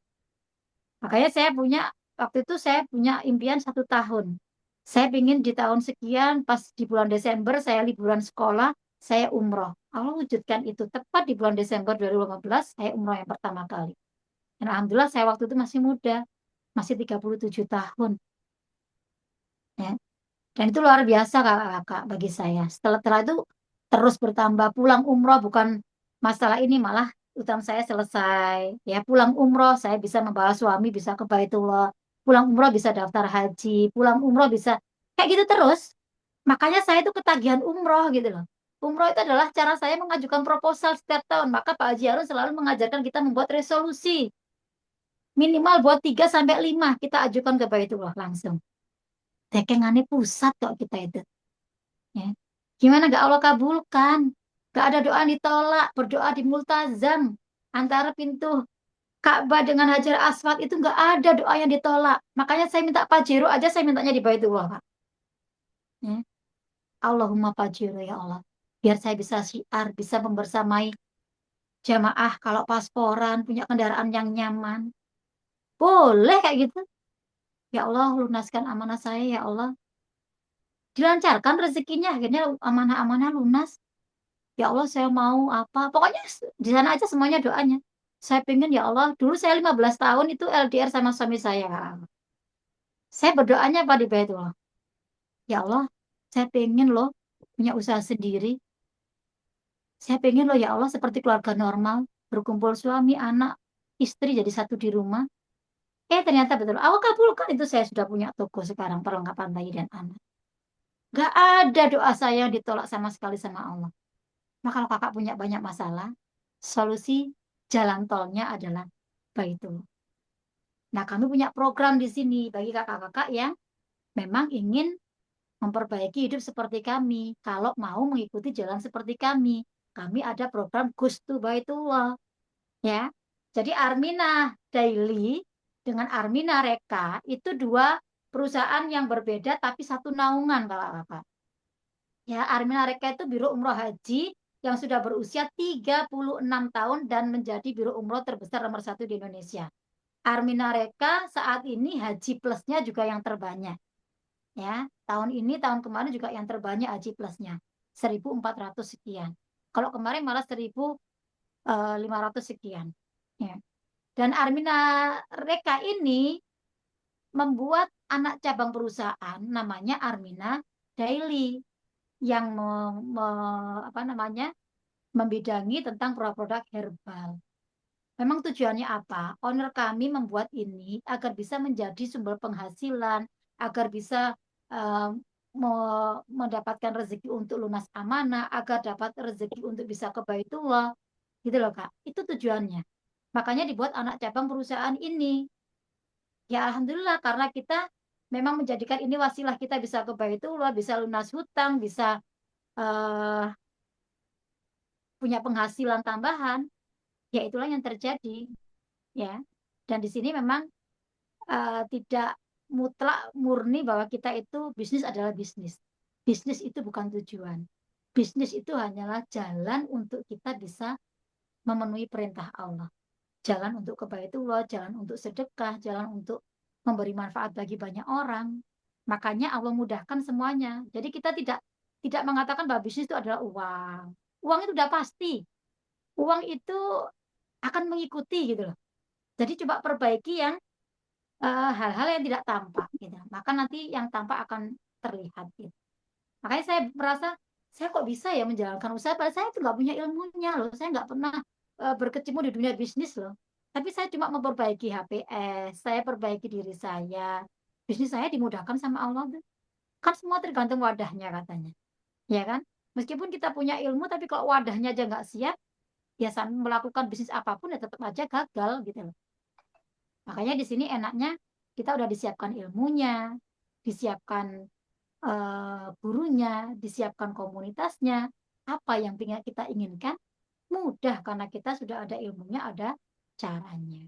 Makanya waktu itu saya punya impian 1 tahun. Saya ingin di tahun sekian, pas di bulan Desember, saya liburan sekolah, saya umroh. Allah wujudkan itu. Tepat di bulan Desember 2015, saya umroh yang pertama kali. Dan alhamdulillah saya waktu itu masih muda, masih 37 tahun. Ya. Dan itu luar biasa kakak-kakak bagi saya. Setelah itu terus bertambah, pulang umroh bukan masalah ini, malah utang saya selesai. Ya, pulang umroh saya bisa membawa suami bisa ke Baitullah. Pulang umroh bisa daftar haji, pulang umroh bisa kayak gitu terus. Makanya saya itu ketagihan umroh gitu loh. Umroh itu adalah cara saya mengajukan proposal setiap tahun. Maka Pak Haji Harun selalu mengajarkan kita membuat resolusi. Minimal buat 3 sampai 5 kita ajukan ke Baitullah langsung. Tekengane pusat kok kita itu. Ya. Gimana gak Allah kabulkan? Gak ada doa yang ditolak. Berdoa di multazam. Antara pintu Ka'bah dengan Hajar Aswad itu gak ada doa yang ditolak. Makanya saya minta Pajero aja, saya mintanya di Baitullah, Pak. Ya. Allahumma Pajero ya Allah. Biar saya bisa syiar, bisa membersamai jamaah kalau pasporan, punya kendaraan yang nyaman. Boleh kayak gitu. Ya Allah, lunaskan amanah saya ya Allah. Dilancarkan rezekinya, akhirnya amanah-amanah lunas. Ya Allah, saya mau apa? Pokoknya di sana aja semuanya doanya. Saya pengen ya Allah, dulu saya 15 tahun itu LDR sama suami saya. Saya berdoanya apa di Baitullah? Ya Allah, saya pengen loh punya usaha sendiri. Saya pengen loh ya Allah seperti keluarga normal, berkumpul suami, anak, istri jadi satu di rumah. Ternyata betul. Allah kabulkan itu, saya sudah punya toko sekarang, perlengkapan bayi dan anak. Gak ada doa saya yang ditolak sama sekali sama Allah. Nah, kalau kakak punya banyak masalah, solusi jalan tolnya adalah Baitullah. Nah, kami punya program di sini bagi kakak-kakak yang memang ingin memperbaiki hidup seperti kami. Kalau mau mengikuti jalan seperti kami ada program Gustu Baitullah. Ya, jadi Armina Daily dengan Armina Reka itu dua perusahaan yang berbeda tapi satu naungan kakak-kakak. Ya, Armina Reka itu Biro Umroh Haji yang sudah berusia 36 tahun dan menjadi biro umroh terbesar nomor 1 di Indonesia. Armina Reka saat ini haji plusnya juga yang terbanyak. Ya, tahun ini, tahun kemarin juga yang terbanyak haji plusnya. 1.400 sekian. Kalau kemarin malah 1.500 sekian. Ya. Dan Armina Reka ini membuat anak cabang perusahaan namanya Armina Daily yang membidangi tentang produk-produk herbal. Memang tujuannya apa? Owner kami membuat ini agar bisa menjadi sumber penghasilan, agar bisa uh, mendapatkan rezeki untuk lunas amanah, agar dapat rezeki untuk bisa ke Baitullah. Gitu loh, Kak. Itu tujuannya. Makanya dibuat anak cabang perusahaan ini. Ya Alhamdulillah karena kita memang menjadikan ini wasilah kita bisa ke Baitullah, bisa lunas hutang, bisa uh, punya penghasilan tambahan, ya itulah yang terjadi, ya. Dan di sini memang tidak mutlak murni bahwa kita itu bisnis adalah bisnis. Bisnis itu bukan tujuan. Bisnis itu hanyalah jalan untuk kita bisa memenuhi perintah Allah. Jalan untuk kebaitullah, jalan untuk sedekah, jalan untuk memberi manfaat bagi banyak orang. Makanya Allah mudahkan semuanya. Jadi kita tidak mengatakan bahwa bisnis itu adalah uang. Uang itu udah pasti. Uang itu akan mengikuti gitu loh. Jadi coba perbaiki yang hal-hal yang tidak tampak gitu. Maka nanti yang tampak akan terlihat gitu. Makanya saya merasa saya kok bisa ya menjalankan usaha, padahal saya itu nggak punya ilmunya loh. Saya nggak pernah berkecimpung di dunia bisnis loh. Tapi saya cuma memperbaiki HPS, saya perbaiki diri saya. Bisnis saya dimudahkan sama Allah tuh. Kan semua tergantung wadahnya katanya. Ya kan? Meskipun kita punya ilmu, tapi kalau wadahnya aja nggak siap, ya melakukan bisnis apapun ya tetap aja gagal gitu loh. Makanya di sini enaknya kita udah disiapkan ilmunya, disiapkan gurunya, disiapkan komunitasnya, apa yang kita inginkan mudah karena kita sudah ada ilmunya, ada caranya.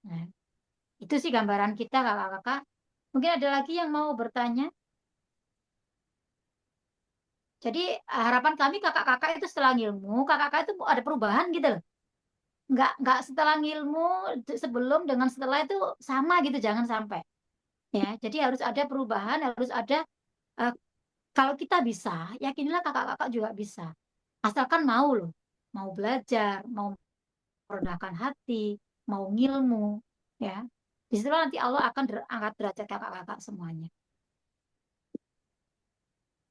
Nah, Itu sih gambaran kita kakak-kakak. Mungkin ada lagi yang mau bertanya. Jadi harapan kami kakak-kakak itu setelah ngilmu, kakak-kakak itu ada perubahan gitu loh. Nggak setelah ngilmu sebelum dengan setelah itu sama gitu, jangan sampai. Ya, jadi harus ada perubahan, harus ada eh, kalau kita bisa, yakinilah kakak-kakak juga bisa. Asalkan mau loh, mau belajar, mau merendahkan hati, mau ngilmu, ya. Di situ nanti Allah akan angkat derajat kakak-kakak semuanya.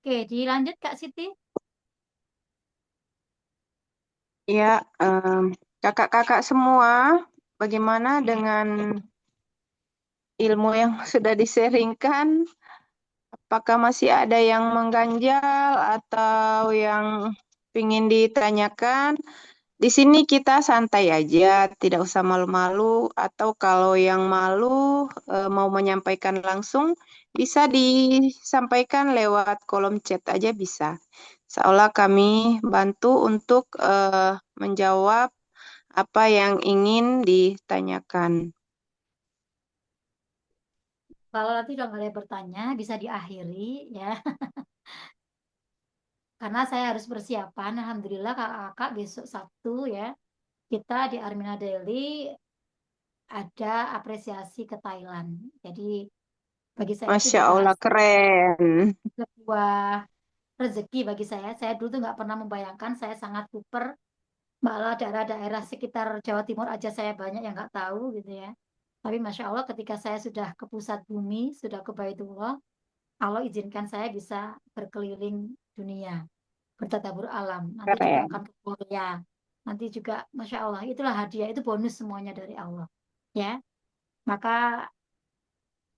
Oke, dilanjut Kak Siti. Ya, kakak-kakak semua, bagaimana dengan ilmu yang sudah diseringkan? Apakah masih ada yang mengganjal atau yang ingin ditanyakan? Di sini kita santai aja, tidak usah malu-malu. Atau kalau yang malu mau menyampaikan langsung, bisa disampaikan lewat kolom chat aja bisa. Seolah kami bantu untuk menjawab apa yang ingin ditanyakan. Kalau nanti udah nggak ada yang bertanya, bisa diakhiri ya. Karena saya harus persiapan. Alhamdulillah kakak-kakak besok Sabtu ya. Kita di Armina Daily ada apresiasi ke Thailand. Jadi bagi saya itu Masya juga Allah, keren. sebuah rezeki bagi saya. Saya dulu tuh nggak pernah membayangkan, saya sangat super. Malah daerah-daerah sekitar Jawa Timur aja saya banyak yang nggak tahu gitu ya. Tapi Masya Allah ketika saya sudah ke pusat bumi, sudah ke Baitullah, Allah izinkan saya bisa berkeliling dunia, bertadabur alam. Nanti juga akan Keren. ke Korea. Nanti juga, Masya Allah, itulah hadiah, itu bonus semuanya dari Allah. Ya, maka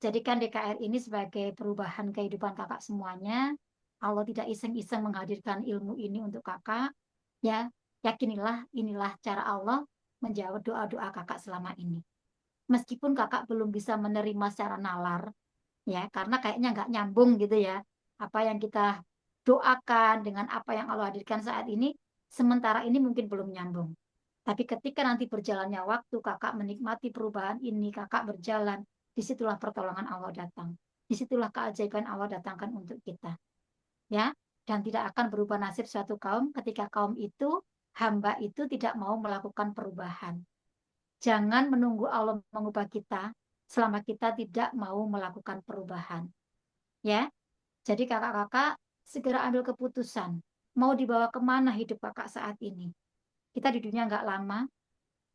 jadikan DKR ini sebagai perubahan kehidupan kakak semuanya. Allah tidak iseng-iseng menghadirkan ilmu ini untuk kakak. Ya, yakinilah inilah cara Allah menjawab doa-doa kakak selama ini. Meskipun kakak belum bisa menerima secara nalar, ya, karena kayaknya nggak nyambung gitu ya. Apa yang kita doakan dengan apa yang Allah hadirkan saat ini, sementara ini mungkin belum nyambung. Tapi ketika nanti berjalannya waktu, kakak menikmati perubahan ini, kakak berjalan, disitulah pertolongan Allah datang. Disitulah keajaiban Allah datangkan untuk kita. Ya, dan tidak akan berubah nasib suatu kaum ketika kaum itu, hamba itu tidak mau melakukan perubahan. Jangan menunggu Allah mengubah kita selama kita tidak mau melakukan perubahan. Ya, jadi kakak-kakak segera ambil keputusan. Mau dibawa kemana hidup kakak saat ini? Kita di dunia nggak lama,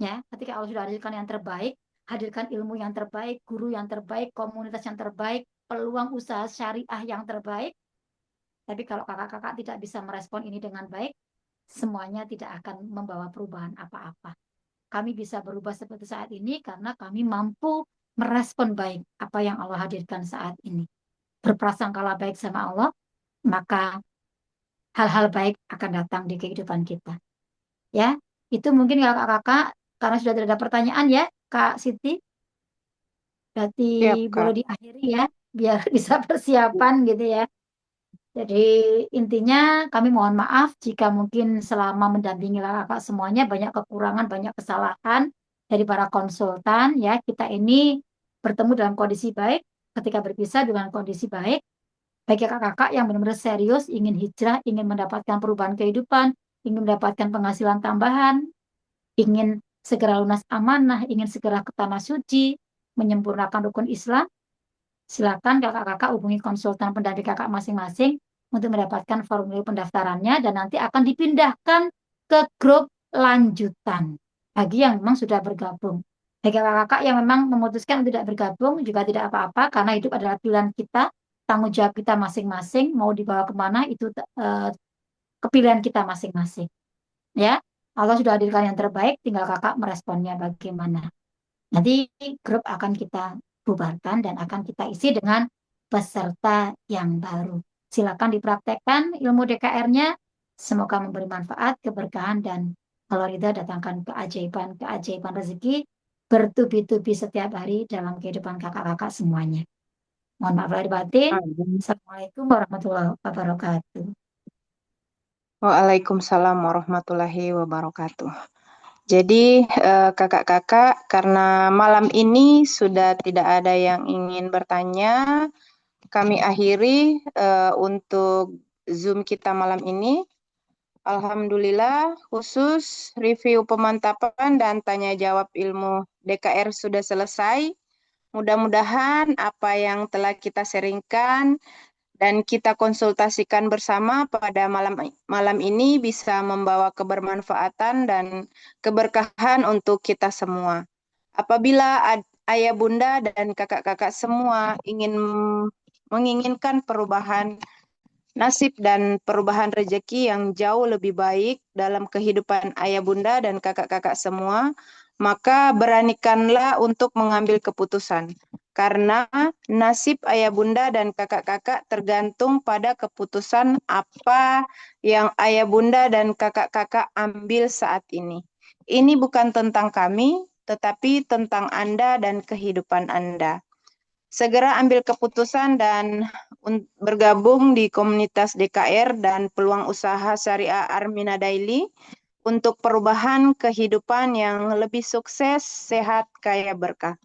ya. Ketika Allah sudah hadirkan yang terbaik, hadirkan ilmu yang terbaik, guru yang terbaik, komunitas yang terbaik, peluang usaha syariah yang terbaik. Tapi kalau kakak-kakak tidak bisa merespon ini dengan baik, semuanya tidak akan membawa perubahan apa-apa. Kami bisa berubah seperti saat ini karena kami mampu merespon baik apa yang Allah hadirkan saat ini. Berprasangkalah baik sama Allah, maka hal-hal baik akan datang di kehidupan kita. Ya, itu mungkin kakak-kakak, karena sudah tidak ada pertanyaan ya, Kak Siti, berarti Siap, boleh Kak. diakhiri ya, biar bisa persiapan gitu ya. Jadi intinya kami mohon maaf jika mungkin selama mendampingi kakak semuanya banyak kekurangan, banyak kesalahan dari para konsultan ya. Kita ini bertemu dalam kondisi baik, ketika berpisah dengan kondisi baik. Bagi kakak-kakak yang benar-benar serius ingin hijrah, ingin mendapatkan perubahan kehidupan, ingin mendapatkan penghasilan tambahan, ingin segera lunas amanah, ingin segera ke tanah suci, menyempurnakan rukun Islam, silakan kakak-kakak hubungi konsultan pendamping kakak masing-masing untuk mendapatkan formulir pendaftarannya dan nanti akan dipindahkan ke grup lanjutan bagi yang memang sudah bergabung. Bagi kakak-kakak yang memang memutuskan untuk tidak bergabung juga tidak apa-apa karena hidup adalah pilihan kita, tanggung jawab kita masing-masing, mau dibawa kemana itu kepilihan kita masing-masing. Ya, Allah sudah hadirkan yang terbaik, tinggal kakak meresponnya bagaimana. Nanti grup akan kita bubarkan dan akan kita isi dengan peserta yang baru. Silakan dipraktekkan ilmu DKR-nya. Semoga memberi manfaat, keberkahan, dan kalau ridha datangkan keajaiban rezeki bertubi-tubi setiap hari dalam kehidupan kakak-kakak semuanya. Mohon maaf lahir batin. Amin. Assalamualaikum warahmatullahi wabarakatuh. Waalaikumsalam warahmatullahi wabarakatuh. Jadi kakak-kakak, karena malam ini sudah tidak ada yang ingin bertanya, kami akhiri untuk Zoom kita malam ini. Alhamdulillah, khusus review pemantapan dan tanya jawab ilmu DKR sudah selesai. Mudah-mudahan apa yang telah kita sharingkan dan kita konsultasikan bersama pada malam ini bisa membawa kebermanfaatan dan keberkahan untuk kita semua. Apabila ayah bunda dan kakak-kakak semua menginginkan perubahan nasib dan perubahan rezeki yang jauh lebih baik dalam kehidupan ayah bunda dan kakak-kakak semua, maka beranikanlah untuk mengambil keputusan. Karena nasib ayah bunda dan kakak-kakak tergantung pada keputusan apa yang ayah bunda dan kakak-kakak ambil saat ini. Ini bukan tentang kami, tetapi tentang Anda dan kehidupan Anda. Segera ambil keputusan dan bergabung di komunitas DKR dan peluang usaha syariah Armina Daily untuk perubahan kehidupan yang lebih sukses, sehat, kaya berkah.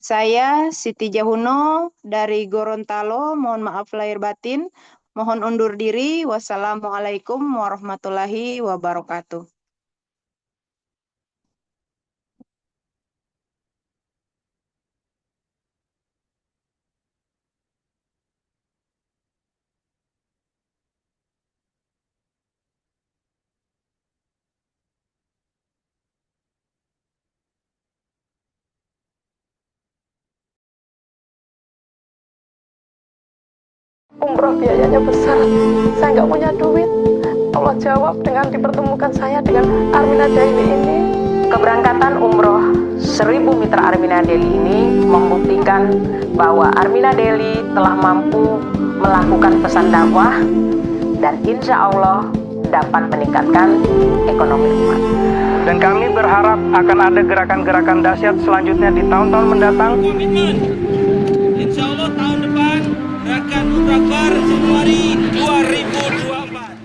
Saya Siti Jahuno dari Gorontalo, mohon maaf lahir batin, mohon undur diri. Wassalamualaikum warahmatullahi wabarakatuh. Umroh biayanya besar, saya nggak punya duit. Allah jawab dengan dipertemukan saya dengan Armina Daily ini. Keberangkatan umroh 1000 mitra Armina Daily ini membuktikan bahwa Armina Daily telah mampu melakukan pesan dakwah dan insya Allah dapat meningkatkan ekonomi umat. Dan kami berharap akan ada gerakan-gerakan dahsyat selanjutnya di tahun-tahun mendatang. Komitmen, insya Allah tahun depan gerakan Umroh Akbar Januari 2024.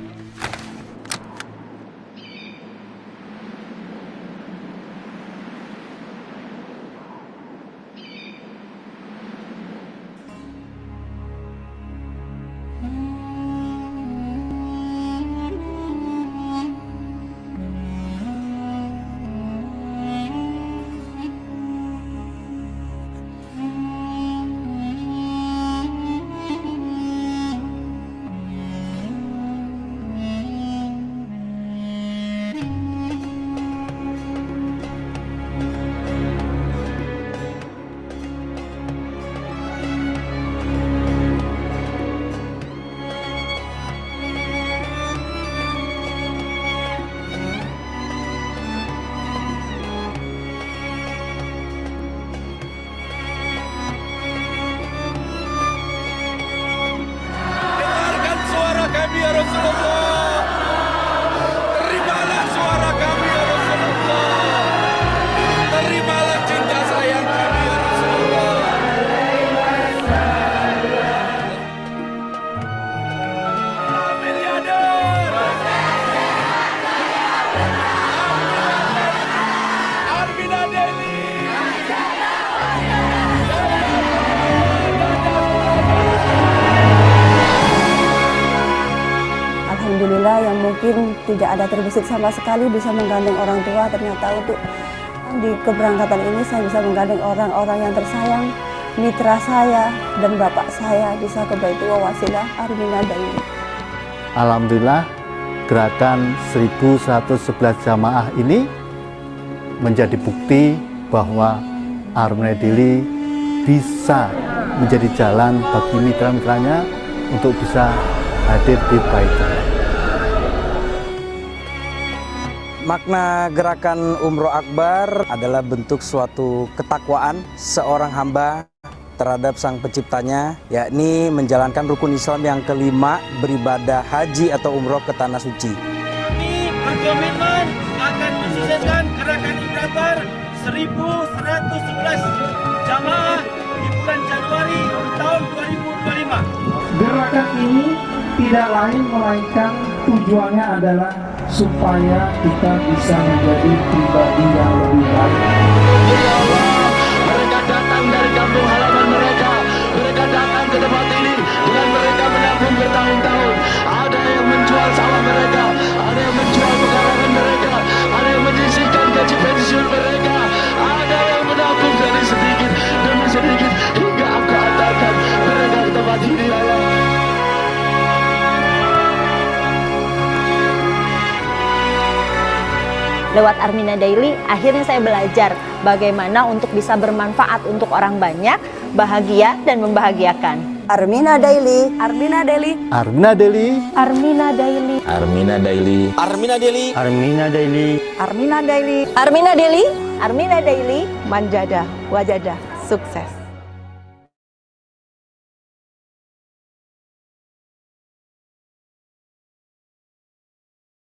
Dengarkan suara kami ya Rasulullah. Terimalah suara kami ya Rasulullah. Terimalah cinta sayang kami ya Rasulullah. Miliarder. Armina Daily. Alhamdulillah yang mungkin tidak ada terbesit sama sekali bisa menggandeng orang tua, ternyata untuk di keberangkatan ini saya bisa menggandeng orang-orang yang tersayang, mitra saya dan bapak saya bisa ke Baitul Wasilah Armina Daily. Alhamdulillah gerakan 1111 jamaah ini menjadi bukti bahwa Armina Daily bisa menjadi jalan bagi mitra-mitranya untuk bisa hadir di Baitullah. Makna gerakan Umroh Akbar adalah bentuk suatu ketakwaan seorang hamba terhadap Sang Penciptanya, yakni menjalankan rukun Islam yang kelima, beribadah haji atau umroh ke Tanah Suci. Kami berkomitmen akan mensukseskan gerakan Umroh Akbar 1111 jamaah di bulan Januari tahun 2025. Gerakan ini tidak lain melainkan tujuannya adalah supaya kita bisa menjadi pribadi yang lebih baik. Mereka datang dari kampung halaman mereka. Mereka datang ke tempat ini dengan mereka menabung bertahun-tahun. Ada yang menjual sawah mereka, ada yang menjual pekarangan mereka, ada yang menyisihkan gaji pensiun mereka, ada yang menabung dari sedikit demi sedikit hingga Engkau antarkan mereka ke tempat ini, Allah. Lewat Armina Daily, akhirnya saya belajar bagaimana untuk bisa bermanfaat untuk orang banyak, bahagia dan membahagiakan. Armina Daily. Armina Daily. Armina Daily. Armina Daily. Armina Daily. Armina Daily. Armina Daily. Armina Daily. Armina Daily. Armina Daily. Manjada, wajada, sukses.